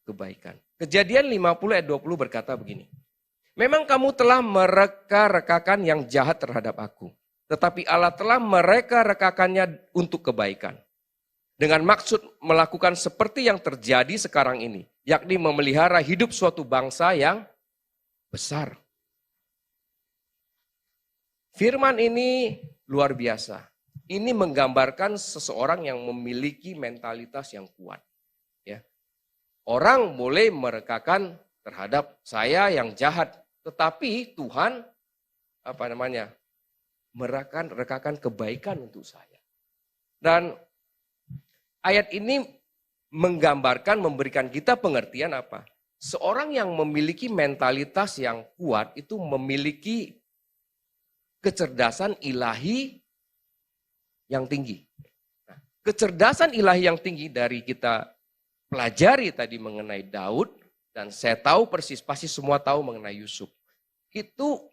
kebaikan. Kejadian 50 ayat 20 berkata begini. Memang kamu telah mereka-rekakan yang jahat terhadap aku. Tetapi Allah telah mereka-rekakannya untuk kebaikan. Dengan maksud melakukan seperti yang terjadi sekarang ini. Yakni memelihara hidup suatu bangsa yang besar. Firman ini luar biasa. Ini menggambarkan seseorang yang memiliki mentalitas yang kuat. Ya. Orang boleh merekakan terhadap saya yang jahat. Tetapi Tuhan merekakan kebaikan untuk saya. Dan ayat ini menggambarkan, memberikan kita pengertian apa? Seorang yang memiliki mentalitas yang kuat itu memiliki kecerdasan ilahi yang tinggi. Nah, kecerdasan ilahi yang tinggi dari kita pelajari tadi mengenai Daud, dan saya tahu persis, pasti semua tahu mengenai Yusuf. Itu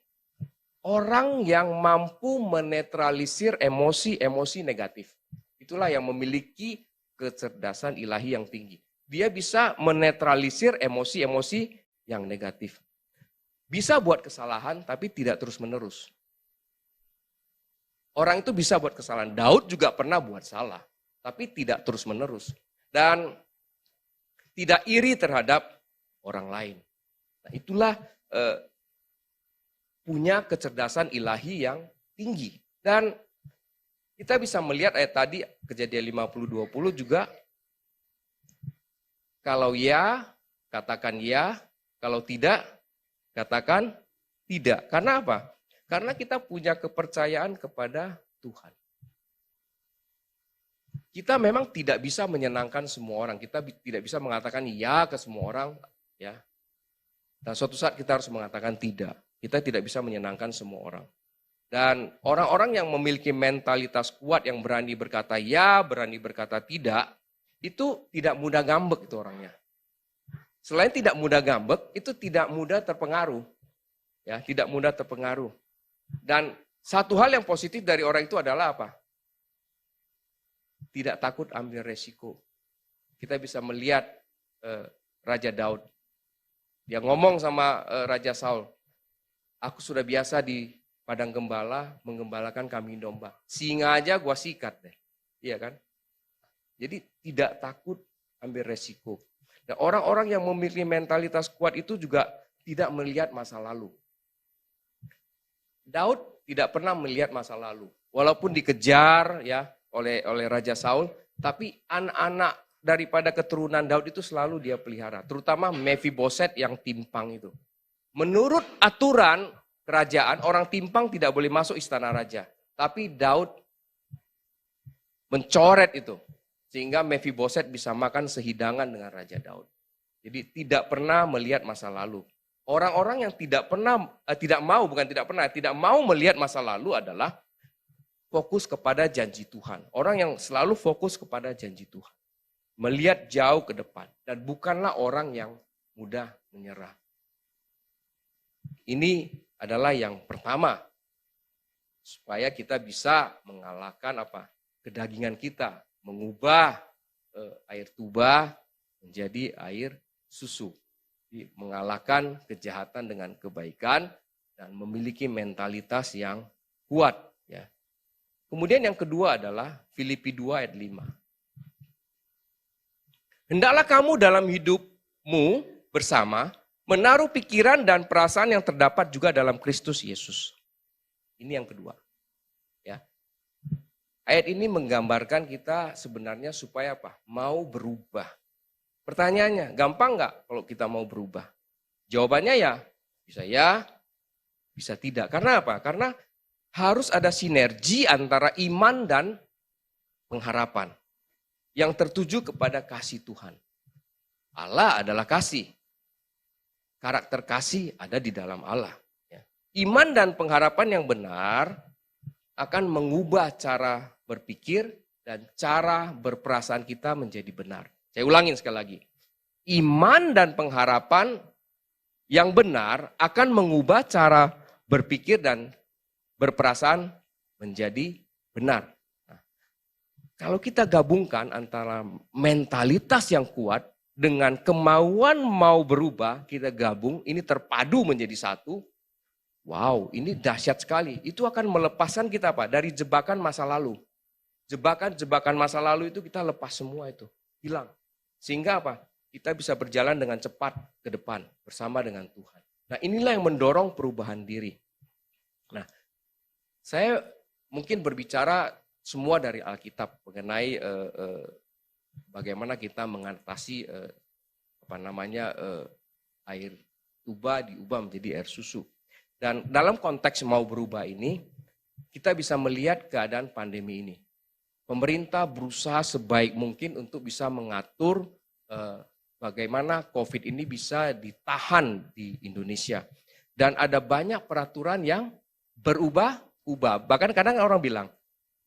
orang yang mampu menetralisir emosi-emosi negatif. Itulah yang memiliki kecerdasan ilahi yang tinggi. Dia bisa menetralisir emosi-emosi yang negatif. Bisa buat kesalahan tapi tidak terus-menerus. Orang itu bisa buat kesalahan. Daud juga pernah buat salah, tapi tidak terus-menerus. Dan tidak iri terhadap orang lain. Nah, itulah punya kecerdasan ilahi yang tinggi. Dan kita bisa melihat ayat tadi, Kejadian 50-20 juga, kalau ya, katakan ya, kalau tidak, katakan tidak. Karena apa? Karena kita punya kepercayaan kepada Tuhan. kita memang tidak bisa menyenangkan semua orang. Kita tidak bisa mengatakan ya ke semua orang, ya. Dan suatu saat kita harus mengatakan tidak. Kita tidak bisa menyenangkan semua orang. Dan orang-orang yang memiliki mentalitas kuat yang berani berkata ya, berani berkata tidak, itu tidak mudah ngambek itu orangnya. Selain tidak mudah ngambek, itu tidak mudah terpengaruh. Ya, tidak mudah terpengaruh. Dan satu hal yang positif dari orang itu adalah apa? Tidak takut ambil resiko. Kita bisa melihat Raja Daud. Dia ngomong sama Raja Saul, aku sudah biasa di padang gembala, menggembalakan kambing domba. Singa aja gua sikat deh. Iya kan? Jadi tidak takut ambil resiko. Dan orang-orang yang memiliki mentalitas kuat itu juga tidak melihat masa lalu. Daud tidak pernah melihat masa lalu. Walaupun dikejar ya oleh Raja Saul, tapi anak-anak daripada keturunan Daud itu selalu dia pelihara. Terutama Mephiboset yang timpang itu. Menurut aturan kerajaan, orang timpang tidak boleh masuk istana raja. Tapi Daud mencoret itu. Sehingga Mephiboset bisa makan sehidangan dengan Raja Daud. Jadi tidak pernah melihat masa lalu. Orang-orang yang tidak mau melihat masa lalu adalah fokus kepada janji Tuhan. Orang yang selalu fokus kepada janji Tuhan. Melihat jauh ke depan. Dan bukanlah orang yang mudah menyerah. Ini adalah yang pertama. Supaya kita bisa mengalahkan kedagingan kita. Mengubah air tuba menjadi air susu. Jadi, mengalahkan kejahatan dengan kebaikan dan memiliki mentalitas yang kuat. Ya. Kemudian yang kedua adalah Filipi 2 ayat 5. Hendaklah kamu dalam hidupmu bersama menaruh pikiran dan perasaan yang terdapat juga dalam Kristus Yesus. Ini yang kedua. Ya. Ayat ini menggambarkan kita sebenarnya supaya apa? Mau berubah. Pertanyaannya, gampang nggak kalau kita mau berubah? Jawabannya ya, bisa tidak. Karena apa? Karena harus ada sinergi antara iman dan pengharapan yang tertuju kepada kasih Tuhan. Allah adalah kasih. Karakter kasih ada di dalam Allah. Iman dan pengharapan yang benar akan mengubah cara berpikir dan cara berperasaan kita menjadi benar. Saya ulangin sekali lagi. Iman dan pengharapan yang benar akan mengubah cara berpikir dan berperasaan menjadi benar. Nah, kalau kita gabungkan antara mentalitas yang kuat dengan kemauan mau berubah, kita gabung, ini terpadu menjadi satu. Wow, ini dahsyat sekali. Itu akan melepaskan kita dari jebakan masa lalu. Jebakan masa lalu itu kita lepas semua itu, hilang. Sehingga kita bisa berjalan dengan cepat ke depan bersama dengan Tuhan. Nah, inilah yang mendorong perubahan diri. Nah, saya mungkin berbicara semua dari Alkitab mengenai bagaimana kita mengatasi air tuba diubah menjadi air susu. Dan dalam konteks mau berubah ini, kita bisa melihat keadaan pandemi ini. Pemerintah berusaha sebaik mungkin untuk bisa mengatur bagaimana COVID ini bisa ditahan di Indonesia. Dan ada banyak peraturan yang berubah-ubah. Bahkan kadang orang bilang,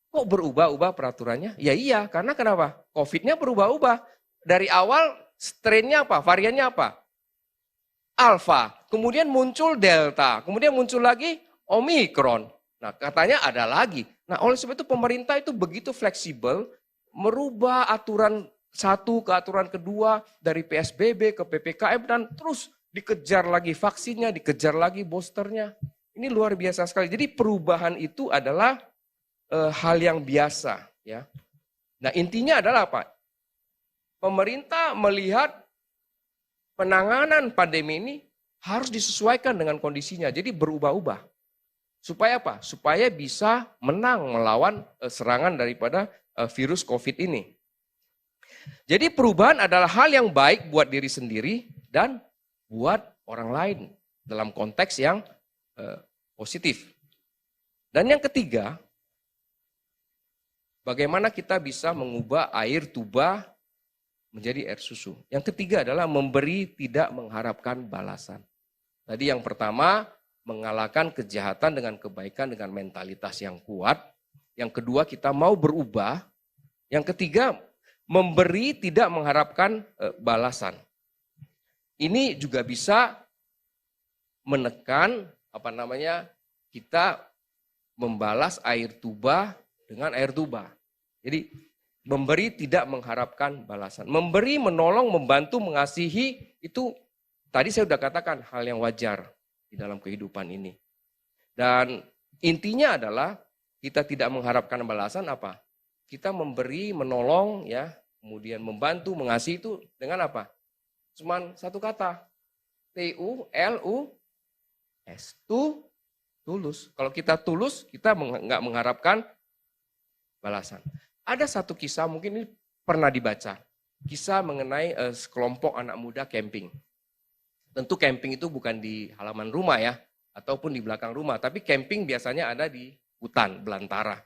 kok berubah-ubah peraturannya? Ya iya, karena kenapa? COVID-nya berubah-ubah. Dari awal strain-nya variannya Alpha, kemudian muncul Delta, kemudian muncul lagi Omicron. Nah, katanya ada lagi. Nah, oleh sebab itu pemerintah itu begitu fleksibel, merubah aturan satu ke aturan kedua, dari PSBB ke PPKM, dan terus dikejar lagi vaksinnya, dikejar lagi boosternya. Ini luar biasa sekali. Jadi perubahan itu adalah hal yang biasa. Ya. Nah, intinya adalah Pemerintah melihat penanganan pandemi ini harus disesuaikan dengan kondisinya. Jadi berubah-ubah. Supaya Supaya bisa menang melawan serangan daripada virus COVID ini. Jadi perubahan adalah hal yang baik buat diri sendiri dan buat orang lain dalam konteks yang positif. Dan yang ketiga, bagaimana kita bisa mengubah air tuba menjadi air susu. Yang ketiga adalah memberi tidak mengharapkan balasan. Tadi yang pertama, mengalahkan kejahatan dengan kebaikan dengan mentalitas yang kuat. Yang kedua, kita mau berubah. Yang ketiga, memberi tidak mengharapkan balasan. Ini juga bisa menekan kita membalas air tuba dengan air tuba. Jadi memberi tidak mengharapkan balasan. Memberi, menolong, membantu, mengasihi itu tadi saya sudah katakan hal yang wajar di dalam kehidupan ini. Dan intinya adalah kita tidak mengharapkan balasan apa? Kita memberi, menolong, ya, kemudian membantu, mengasihi itu dengan apa? Cuman satu kata, T-U-L-U-S, tulus. Kalau kita tulus, kita nggak mengharapkan balasan. Ada satu kisah, mungkin ini pernah dibaca, kisah mengenai sekelompok anak muda camping. Tentu camping itu bukan di halaman rumah ya, ataupun di belakang rumah, tapi camping biasanya ada di hutan belantara.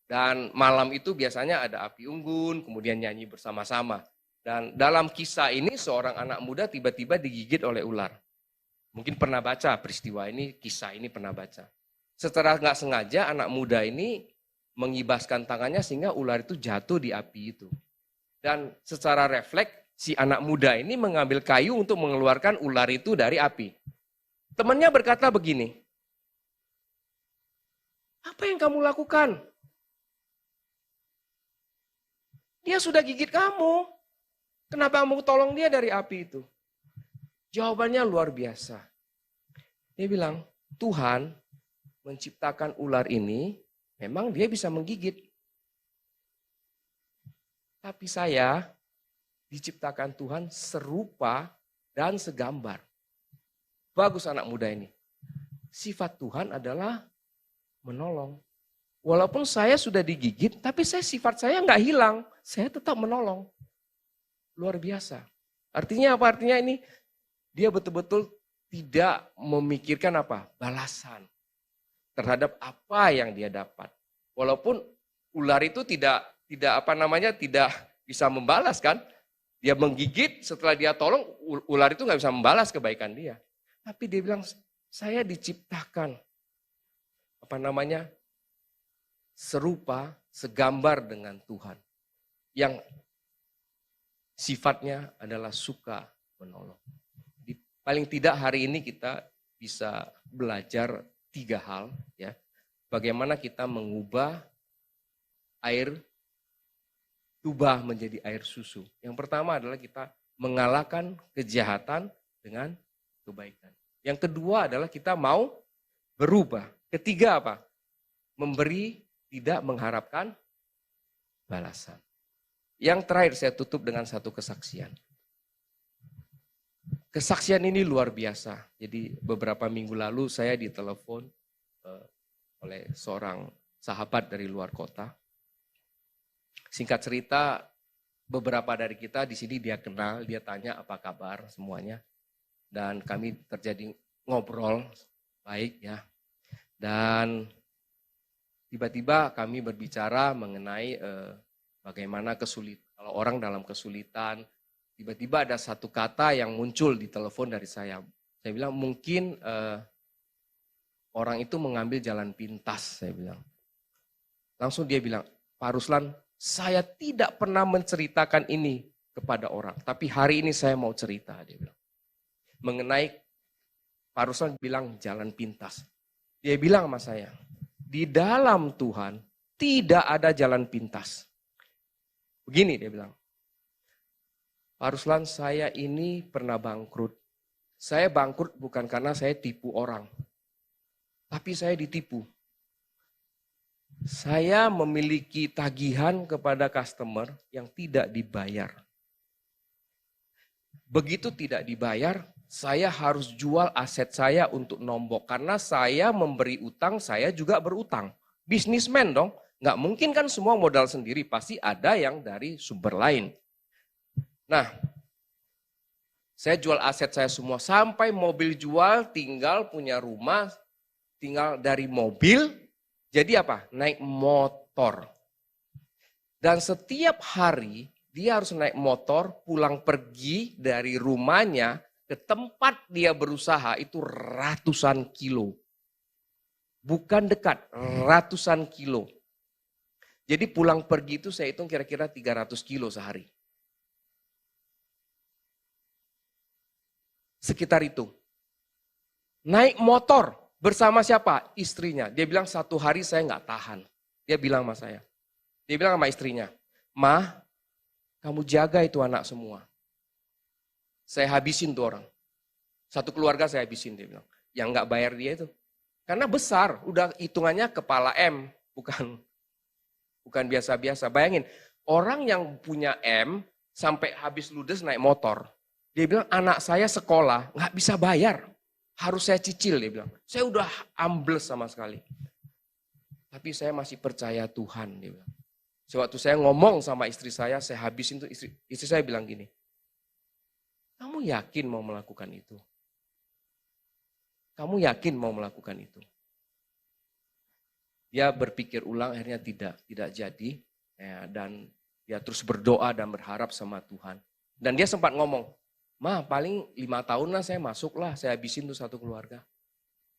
Dan malam itu biasanya ada api unggun, kemudian nyanyi bersama-sama. Dan dalam kisah ini seorang anak muda tiba-tiba digigit oleh ular. Mungkin pernah baca peristiwa ini, kisah ini pernah baca. Secara nggak sengaja anak muda ini mengibaskan tangannya sehingga ular itu jatuh di api itu. Dan secara refleks si anak muda ini mengambil kayu untuk mengeluarkan ular itu dari api. Temannya berkata begini, "Apa yang kamu lakukan? Dia sudah gigit kamu. Kenapa kamu tolong dia dari api itu?" Jawabannya luar biasa. Dia bilang, "Tuhan menciptakan ular ini, memang dia bisa menggigit. Tapi saya diciptakan Tuhan serupa dan segambar." Bagus anak muda ini. Sifat Tuhan adalah menolong. Walaupun saya sudah digigit, tapi sifat saya nggak hilang. Saya tetap menolong. Luar biasa. Artinya apa? Artinya ini dia betul-betul tidak memikirkan apa? Balasan terhadap apa yang dia dapat. Walaupun ular itu tidak bisa membalas kan. Dia menggigit, setelah dia tolong, ular itu nggak bisa membalas kebaikan dia. Tapi dia bilang, saya diciptakan serupa, segambar dengan Tuhan. Yang sifatnya adalah suka menolong. Paling tidak hari ini kita bisa belajar 3 hal, ya. Bagaimana kita mengubah air tuba menjadi air susu. Yang pertama adalah kita mengalahkan kejahatan dengan kebaikan. Yang kedua adalah kita mau berubah. Ketiga apa? Memberi tidak mengharapkan balasan. Yang terakhir saya tutup dengan satu kesaksian. Kesaksian ini luar biasa. Jadi beberapa minggu lalu saya ditelepon oleh seorang sahabat dari luar kota. Singkat cerita, beberapa dari kita di sini dia kenal, dia tanya apa kabar semuanya. Dan kami terjadi ngobrol baik ya. Dan tiba-tiba kami berbicara mengenai bagaimana kesulitan. Kalau orang dalam kesulitan, tiba-tiba ada satu kata yang muncul di telepon dari saya. Saya bilang mungkin orang itu mengambil jalan pintas, saya bilang. Langsung dia bilang, "Pak Ruslan, saya tidak pernah menceritakan ini kepada orang. Tapi hari ini saya mau cerita," dia bilang. Mengenai, Pak Ruslan bilang jalan pintas. Dia bilang sama saya, di dalam Tuhan tidak ada jalan pintas. Begini dia bilang, "Pak Ruslan, saya ini pernah bangkrut. Saya bangkrut bukan karena saya tipu orang. Tapi saya ditipu. Saya memiliki tagihan kepada customer yang tidak dibayar. Begitu tidak dibayar, saya harus jual aset saya untuk nombok. Karena saya memberi utang, saya juga berutang. Bisnismen dong, nggak mungkin kan semua modal sendiri, pasti ada yang dari sumber lain. Nah, saya jual aset saya semua, sampai mobil jual, tinggal punya rumah, tinggal dari mobil, jadi apa? Naik motor. Dan setiap hari dia harus naik motor pulang pergi dari rumahnya ke tempat dia berusaha itu ratusan kilo. Bukan dekat, ratusan kilo. Jadi pulang pergi itu saya hitung kira-kira 300 kilo sehari. Sekitar itu. Naik motor bersama siapa? Istrinya. Dia bilang 1 hari saya nggak tahan. Dia bilang sama saya. Dia bilang sama istrinya, "Ma, kamu jaga itu anak semua. Saya habisin tuh orang. Satu keluarga saya habisin," dia bilang. Yang nggak bayar dia itu. Karena besar, udah hitungannya kepala M, bukan biasa-biasa. Bayangin, orang yang punya M sampai habis ludes naik motor. Dia bilang, anak saya sekolah nggak bisa bayar. Harus saya cicil, dia bilang. Saya udah ambles sama sekali. Tapi saya masih percaya Tuhan, dia bilang. Sewaktu saya ngomong sama istri saya habisin tuh istri saya bilang gini, "Kamu yakin mau melakukan itu? Kamu yakin mau melakukan itu?" Dia berpikir ulang, akhirnya tidak jadi. Ya, dan dia terus berdoa dan berharap sama Tuhan. Dan dia sempat ngomong, "Ma, paling 5 tahun lah saya masuk lah, saya habisin tuh satu keluarga."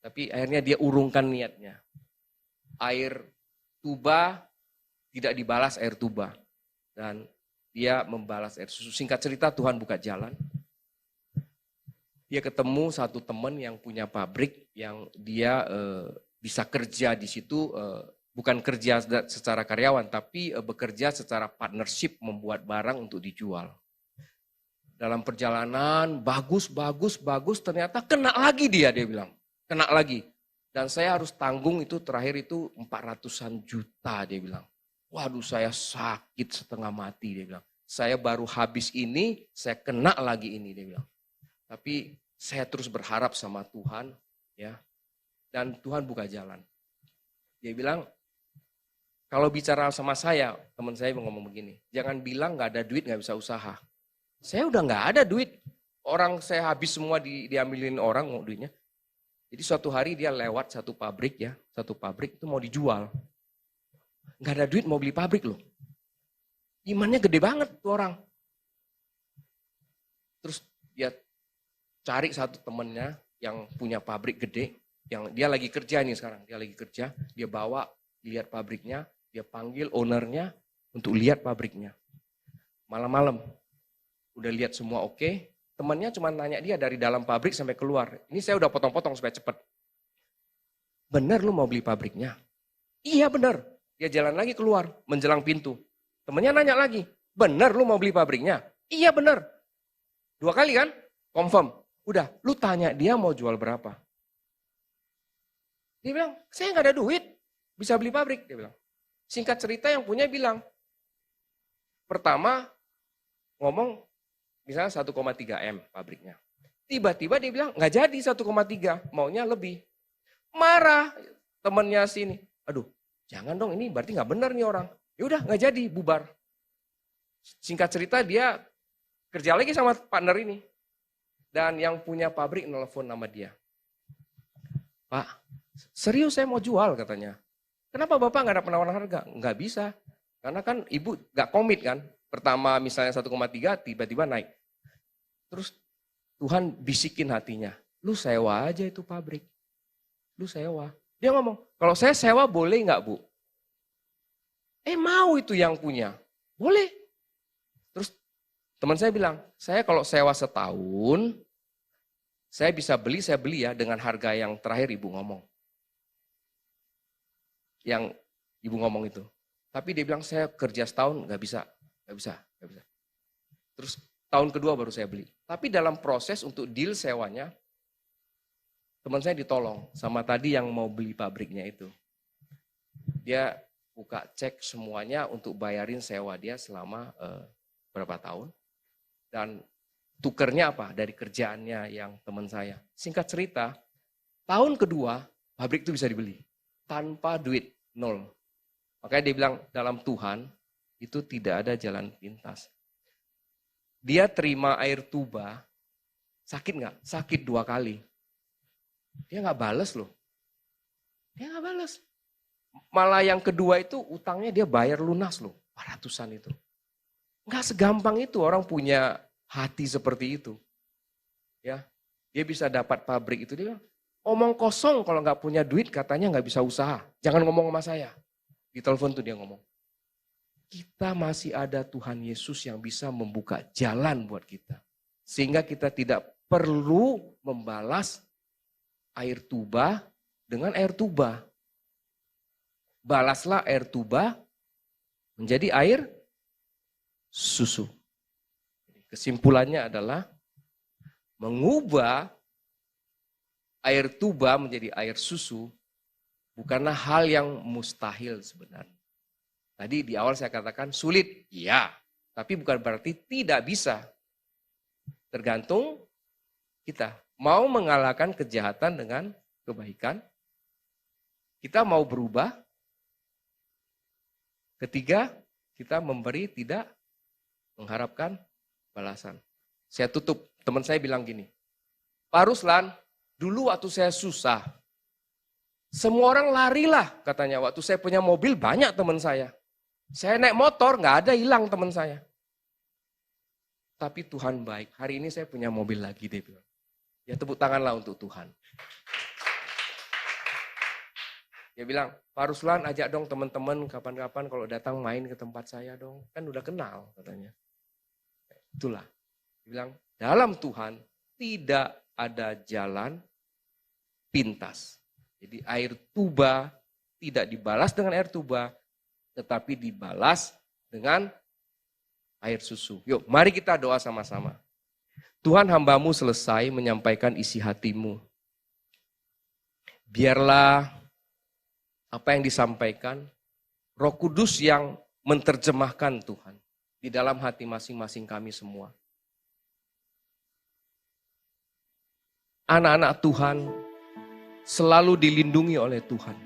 Tapi akhirnya dia urungkan niatnya. Air tuba tidak dibalas air tuba. Dan dia membalas air susu. Singkat cerita Tuhan buka jalan. Dia ketemu satu teman yang punya pabrik yang dia bisa kerja di situ. Bukan kerja secara karyawan tapi bekerja secara partnership membuat barang untuk dijual. Dalam perjalanan bagus ternyata kena lagi dia bilang. Kena lagi. Dan saya harus tanggung itu terakhir itu 400-an juta dia bilang. Waduh saya sakit setengah mati dia bilang. Saya baru habis ini, saya kena lagi ini dia bilang. Tapi saya terus berharap sama Tuhan ya. Dan Tuhan buka jalan. Dia bilang, kalau bicara sama saya, teman saya ngomong begini, jangan bilang gak ada duit gak bisa usaha. Saya udah gak ada duit. Orang saya habis semua diambilin orang mau duitnya. Jadi suatu hari dia lewat satu pabrik itu mau dijual. Gak ada duit mau beli pabrik loh. Imannya gede banget tuh orang. Terus dia cari satu temennya yang punya pabrik gede. Yang dia lagi kerja nih sekarang. Dia lagi kerja, dia bawa, lihat pabriknya. Dia panggil ownernya untuk lihat pabriknya. Malam-malam. Udah lihat semua oke. Temannya cuma nanya dia dari dalam pabrik sampai keluar. Ini saya udah potong-potong supaya cepet. "Bener lu mau beli pabriknya?" "Iya bener." Dia jalan lagi keluar, menjelang pintu. Temennya nanya lagi, "Bener lu mau beli pabriknya?" "Iya bener." 2 kali kan? Confirm. Udah, lu tanya dia mau jual berapa. Dia bilang, "Saya nggak ada duit, bisa beli pabrik." Dia bilang. Singkat cerita yang punya bilang, pertama ngomong misalnya 1,3 M pabriknya. Tiba-tiba dia bilang, nggak jadi 1,3, maunya lebih. Marah temennya sini. Aduh, jangan dong, ini berarti nggak benar nih orang. Ya udah nggak jadi, bubar. Singkat cerita dia kerja lagi sama partner ini. Dan yang punya pabrik nelfon nama dia. "Pak, serius saya mau jual," katanya. "Kenapa Bapak nggak ada penawaran harga?" "Nggak bisa, karena kan Ibu nggak komit kan. Pertama misalnya 1,3 tiba-tiba naik." Terus Tuhan bisikin hatinya, "Lu sewa aja itu pabrik. Lu sewa." Dia ngomong, "Kalau saya sewa boleh nggak Bu?" Mau itu yang punya. Boleh. Terus teman saya bilang, "Saya kalau sewa setahun, saya bisa beli, saya beli ya dengan harga yang terakhir Ibu ngomong." Yang Ibu ngomong itu. Tapi dia bilang, "Saya kerja setahun nggak bisa. Terus tahun kedua baru saya beli. Tapi dalam proses untuk deal sewanya, teman saya ditolong sama tadi yang mau beli pabriknya itu. Dia buka cek semuanya untuk bayarin sewa dia selama berapa tahun. Dan tukernya apa? Dari kerjaannya yang teman saya. Singkat cerita, tahun kedua pabrik itu bisa dibeli. Tanpa duit, 0. Makanya dia bilang dalam Tuhan itu tidak ada jalan pintas. Dia terima air tuba, sakit nggak? Sakit 2 kali. Dia nggak bales loh. Dia nggak bales. Malah yang kedua itu utangnya dia bayar lunas loh. Ratusan itu. Nggak segampang itu orang punya hati seperti itu. Ya, dia bisa dapat pabrik itu, dia bilang, omong kosong kalau nggak punya duit katanya nggak bisa usaha. Jangan ngomong sama saya. Di telepon tuh dia ngomong. Kita masih ada Tuhan Yesus yang bisa membuka jalan buat kita. Sehingga kita tidak perlu membalas air tuba dengan air tuba. Balaslah air tuba menjadi air susu. Kesimpulannya adalah mengubah air tuba menjadi air susu bukanlah hal yang mustahil sebenarnya. Tadi di awal saya katakan sulit, ya, tapi bukan berarti tidak bisa. Tergantung kita mau mengalahkan kejahatan dengan kebaikan. Kita mau berubah. Ketiga, kita memberi tidak mengharapkan balasan. Saya tutup, teman saya bilang gini, Pak Ruslan, dulu waktu saya susah, semua orang larilah katanya. Waktu saya punya mobil banyak teman saya. Saya naik motor, nggak ada hilang teman saya. Tapi Tuhan baik, hari ini saya punya mobil lagi, dia bilang. Ya tepuk tanganlah untuk Tuhan. Dia bilang, Pak Ruslan ajak dong teman-teman kapan-kapan kalau datang main ke tempat saya dong. Kan udah kenal katanya. Itulah. Dia bilang, dalam Tuhan tidak ada jalan pintas. Jadi air tuba tidak dibalas dengan air tuba, tetapi dibalas dengan air susu. Yuk, mari kita doa sama-sama. Tuhan, hamba-Mu selesai menyampaikan isi hati-Mu. Biarlah apa yang disampaikan, Roh Kudus yang menerjemahkan Tuhan di dalam hati masing-masing kami semua. Anak-anak Tuhan selalu dilindungi oleh Tuhan.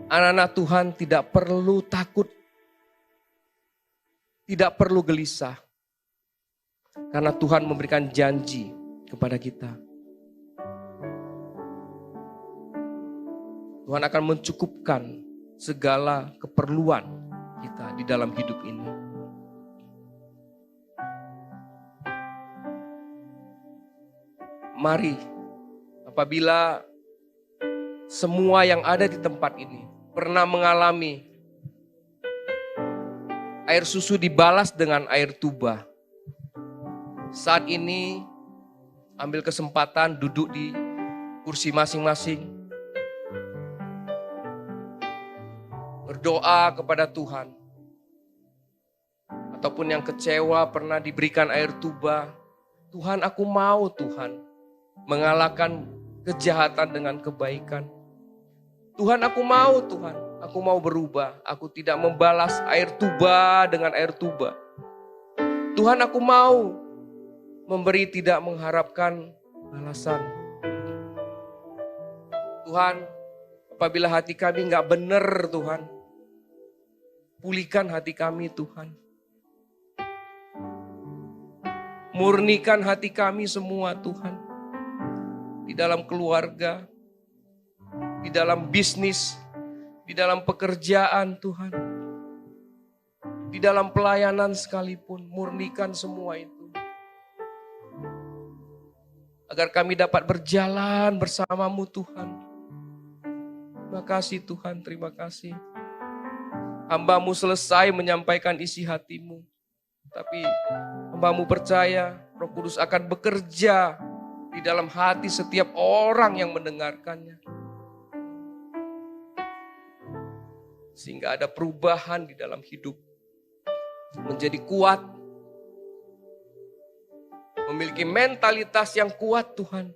Anak-anak Tuhan tidak perlu takut, tidak perlu gelisah. Karena Tuhan memberikan janji kepada kita. Tuhan akan mencukupkan segala keperluan kita di dalam hidup ini. Mari, apabila semua yang ada di tempat ini pernah mengalami air susu dibalas dengan air tuba, saat ini ambil kesempatan duduk di kursi masing-masing. Berdoa kepada Tuhan. Ataupun yang kecewa pernah diberikan air tuba. Tuhan, aku mau Tuhan mengalahkan kejahatan dengan kebaikan. Tuhan, aku mau Tuhan, aku mau berubah. Aku tidak membalas air tuba dengan air tuba. Tuhan, aku mau memberi tidak mengharapkan balasan. Tuhan, apabila hati kami gak benar Tuhan, pulihkan hati kami Tuhan. Murnikan hati kami semua Tuhan. Di dalam keluarga, di dalam bisnis, di dalam pekerjaan Tuhan. Di dalam pelayanan sekalipun, murnikan semua itu. Agar kami dapat berjalan bersama-Mu Tuhan. Terima kasih Tuhan, terima kasih. Hamba-Mu selesai menyampaikan isi hati-Mu. Tapi hamba-Mu percaya Roh Kudus akan bekerja di dalam hati setiap orang yang mendengarkannya. Sehingga ada perubahan di dalam hidup. Menjadi kuat. Memiliki mentalitas yang kuat Tuhan.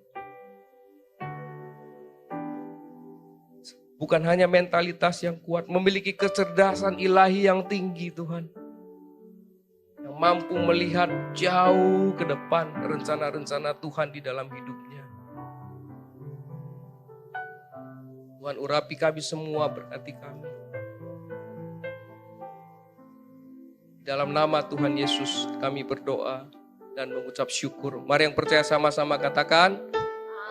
Bukan hanya mentalitas yang kuat, memiliki kecerdasan ilahi yang tinggi Tuhan. Yang mampu melihat jauh ke depan rencana-rencana Tuhan di dalam hidupnya. Tuhan, urapi kami semua, berkati kami. Di dalam nama Tuhan Yesus kami berdoa dan mengucap syukur. Mari yang percaya sama-sama katakan,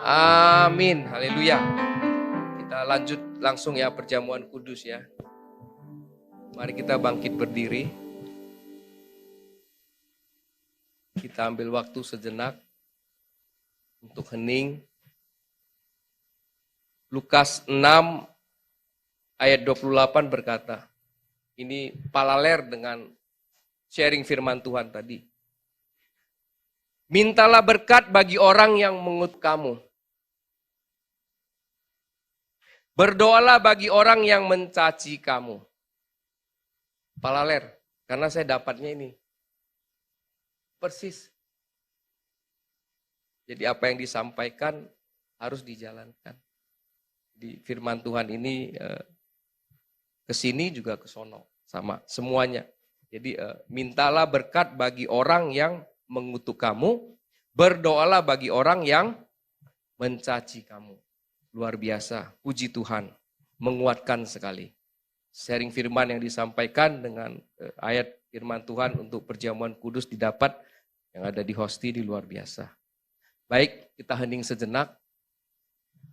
amin, haleluya. Kita lanjut langsung ya perjamuan kudus ya. Mari kita bangkit berdiri. Kita ambil waktu sejenak untuk hening. Lukas 6 ayat 28 berkata, ini paralel dengan sharing firman Tuhan tadi. Mintalah berkat bagi orang yang mengutuk kamu. Berdoalah bagi orang yang mencaci kamu. Paralel, karena saya dapatnya ini. Persis. Jadi apa yang disampaikan harus dijalankan. Di firman Tuhan ini ke sini juga ke sono, sama semuanya. Jadi mintalah berkat bagi orang yang mengutuk kamu, berdoalah bagi orang yang mencaci kamu. Luar biasa, puji Tuhan, menguatkan sekali. Sharing firman yang disampaikan dengan ayat firman Tuhan untuk perjamuan kudus didapat yang ada di Hosti di luar biasa. Baik, kita hening sejenak.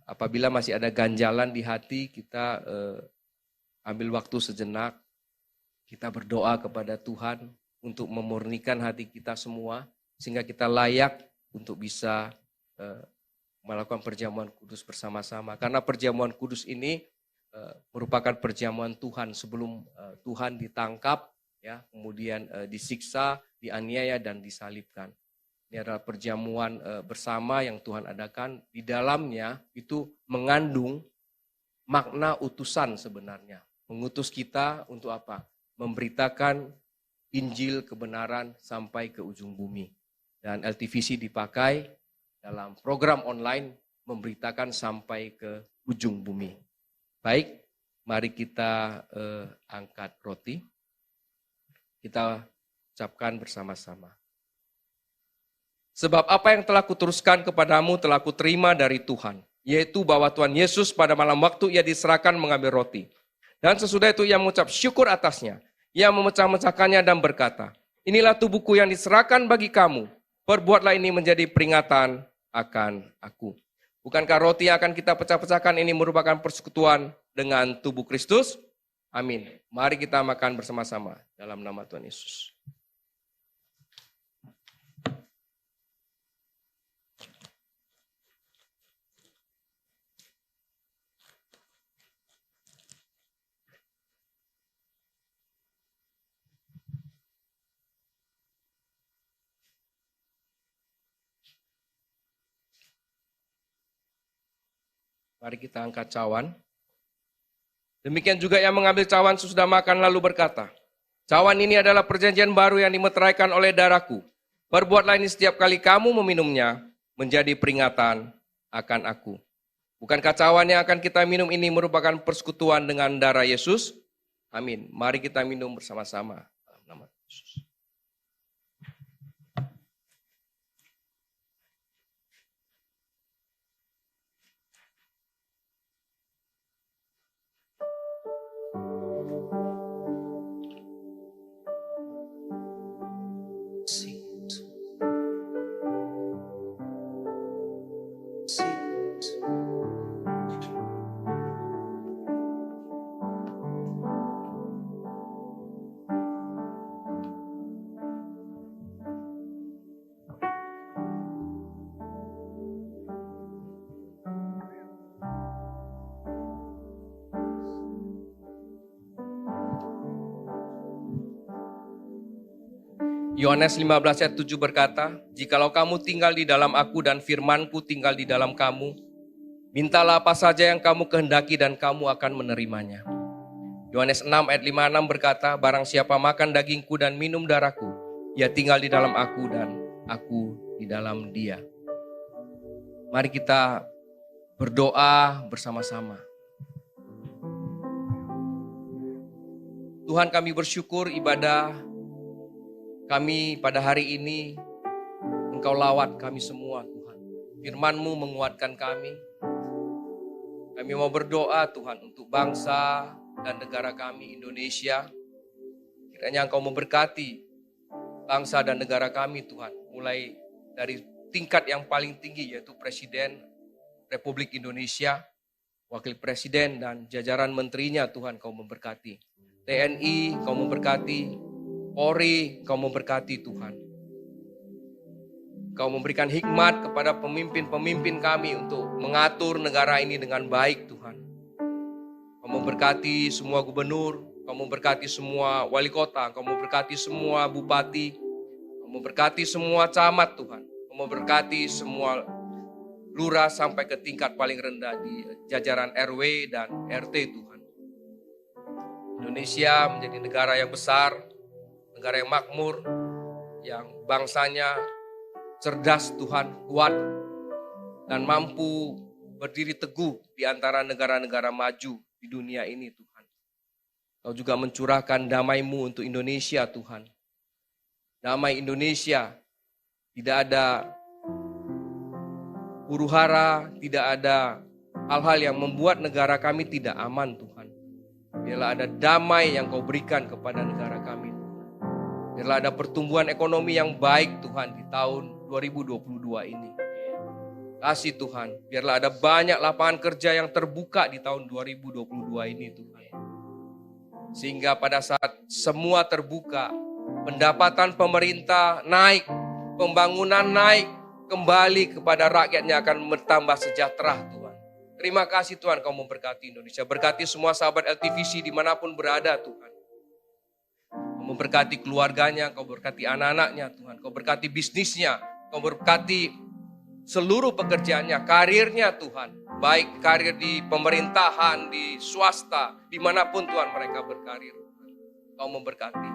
Apabila masih ada ganjalan di hati, kita ambil waktu sejenak. Kita berdoa kepada Tuhan untuk memurnikan hati kita semua, sehingga kita layak untuk bisa melakukan perjamuan kudus bersama-sama. Karena perjamuan kudus ini merupakan perjamuan Tuhan sebelum Tuhan ditangkap, ya, kemudian disiksa, dianiaya dan disalibkan. Ini adalah perjamuan bersama yang Tuhan adakan. Di dalamnya itu mengandung makna utusan sebenarnya. Mengutus kita untuk apa? Memberitakan Injil kebenaran sampai ke ujung bumi. Dan LTVC dipakai dalam program online memberitakan sampai ke ujung bumi. Baik, mari kita angkat roti. Kita ucapkan bersama-sama. Sebab apa yang telah kuteruskan kepadamu telah kuterima dari Tuhan, yaitu bahwa Tuhan Yesus pada malam waktu ia diserahkan mengambil roti. Dan sesudah itu ia mengucap syukur atasnya. Ia memecah-mecahkannya dan berkata, inilah tubuhku yang diserahkan bagi kamu. Perbuatlah ini menjadi peringatan akan aku. Bukankah roti yang akan kita pecah-pecahkan ini merupakan persekutuan dengan tubuh Kristus? Amin. Mari kita makan bersama-sama dalam nama Tuhan Yesus. Mari kita angkat cawan. Demikian juga yang mengambil cawan sesudah makan lalu berkata, cawan ini adalah perjanjian baru yang dimeteraikan oleh darahku. Perbuatlah ini setiap kali kamu meminumnya menjadi peringatan akan aku. Bukankah cawan yang akan kita minum ini merupakan persekutuan dengan darah Yesus? Amin. Mari kita minum bersama-sama dalam nama Yesus. Yohanes 15 ayat 7 berkata, jikalau kamu tinggal di dalam aku dan firmanku tinggal di dalam kamu, mintalah apa saja yang kamu kehendaki dan kamu akan menerimanya. Yohanes 6 ayat 56 berkata, barang siapa makan dagingku dan minum darahku, ia tinggal di dalam aku dan aku di dalam dia. Mari kita berdoa bersama-sama. Tuhan, kami bersyukur ibadah kami pada hari ini, Engkau lawat kami semua Tuhan. Firman-Mu menguatkan kami. Kami mau berdoa Tuhan untuk bangsa dan negara kami Indonesia. Kiranya Engkau memberkati bangsa dan negara kami Tuhan. Mulai dari tingkat yang paling tinggi yaitu Presiden Republik Indonesia, Wakil Presiden dan jajaran menterinya Tuhan Kau memberkati. TNI Kau memberkati, Polri Kau memberkati Tuhan. Kau memberikan hikmat kepada pemimpin-pemimpin kami untuk mengatur negara ini dengan baik Tuhan. Kau memberkati semua gubernur, Kau memberkati semua wali kota, Kau memberkati semua bupati, Kau memberkati semua camat Tuhan. Kau memberkati semua lurah sampai ke tingkat paling rendah di jajaran RW dan RT Tuhan. Indonesia menjadi negara yang besar, negara yang makmur, yang bangsanya cerdas Tuhan, kuat, dan mampu berdiri teguh di antara negara-negara maju di dunia ini Tuhan. Kau juga mencurahkan damai-Mu untuk Indonesia Tuhan. Damai Indonesia, tidak ada huru-hara, tidak ada hal-hal yang membuat negara kami tidak aman Tuhan. Biarlah ada damai yang Kau berikan kepada negara kami Tuhan. Biarlah ada pertumbuhan ekonomi yang baik Tuhan di tahun 2022 ini. Kasih Tuhan, biarlah ada banyak lapangan kerja yang terbuka di tahun 2022 ini Tuhan. Sehingga pada saat semua terbuka, pendapatan pemerintah naik, pembangunan naik, kembali kepada rakyatnya akan bertambah sejahtera Tuhan. Terima kasih Tuhan Kau memberkati Indonesia. Berkati semua sahabat LTVC dimanapun berada Tuhan. Kau memberkati keluarganya, Kau berkati anak-anaknya Tuhan. Kau berkati bisnisnya, Kau berkati seluruh pekerjaannya, karirnya Tuhan. Baik karir di pemerintahan, di swasta, dimanapun Tuhan mereka berkarir. Kau memberkati.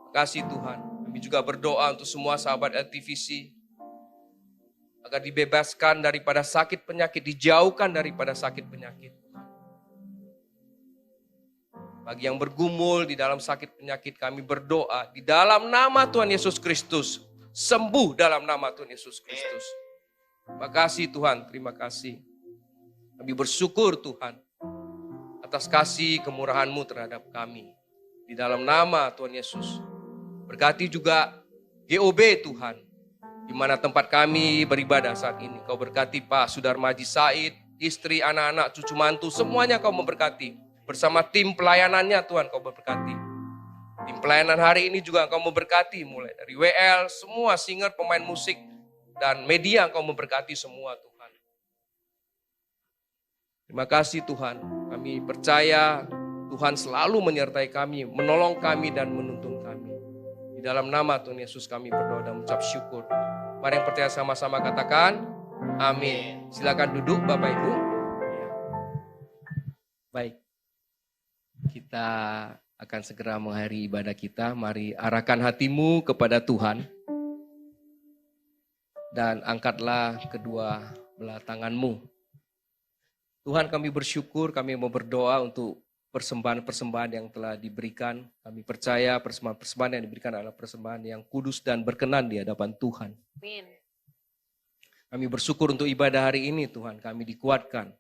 Terima kasih Tuhan. Kami juga berdoa untuk semua sahabat LTVC. Agar dibebaskan daripada sakit penyakit, dijauhkan daripada sakit penyakit. Bagi yang bergumul di dalam sakit penyakit, kami berdoa di dalam nama Tuhan Yesus Kristus. Sembuh dalam nama Tuhan Yesus Kristus. Terima kasih Tuhan, terima kasih. Kami bersyukur Tuhan atas kasih kemurahan-Mu terhadap kami. Di dalam nama Tuhan Yesus. Berkati juga GOB Tuhan. Di mana tempat kami beribadah saat ini. Kau berkati Pak Sudarmaji Said, istri, anak-anak, cucu mantu, semuanya Kau memberkati. Bersama tim pelayanannya Tuhan Kau memberkati. Tim pelayanan hari ini juga Engkau memberkati, mulai dari WL, semua singer, pemain musik, dan media Engkau memberkati semua Tuhan. Terima kasih Tuhan, kami percaya Tuhan selalu menyertai kami, menolong kami dan menuntun kami. Di dalam nama Tuhan Yesus kami berdoa dan mengucap syukur. Mari yang percaya sama-sama katakan, amin. Silakan duduk Bapak Ibu. Baik, kita akan segera mengakhiri ibadah kita. Mari arahkan hatimu kepada Tuhan. Dan angkatlah kedua belah tanganmu. Tuhan kami bersyukur, kami mau berdoa untuk persembahan-persembahan yang telah diberikan. Kami percaya persembahan-persembahan yang diberikan adalah persembahan yang kudus dan berkenan di hadapan Tuhan. Amin. Kami bersyukur untuk ibadah hari ini Tuhan. Kami dikuatkan.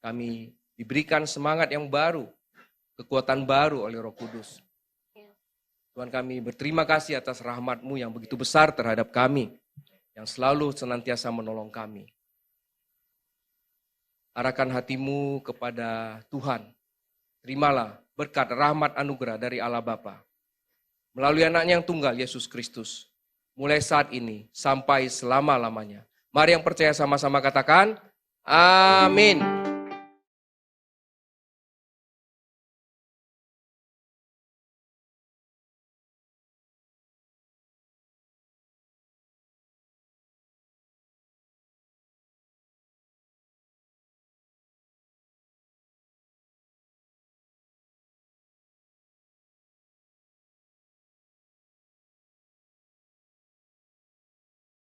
Kami diberikan semangat yang baru. Kekuatan baru oleh Roh Kudus. Tuhan kami berterima kasih atas rahmat-Mu yang begitu besar terhadap kami. Yang selalu senantiasa menolong kami. Arahkan hatimu kepada Tuhan. Terimalah berkat rahmat anugerah dari Allah Bapa. Melalui anaknya yang tunggal, Yesus Kristus. Mulai saat ini sampai selama-lamanya. Mari yang percaya sama-sama katakan, amin.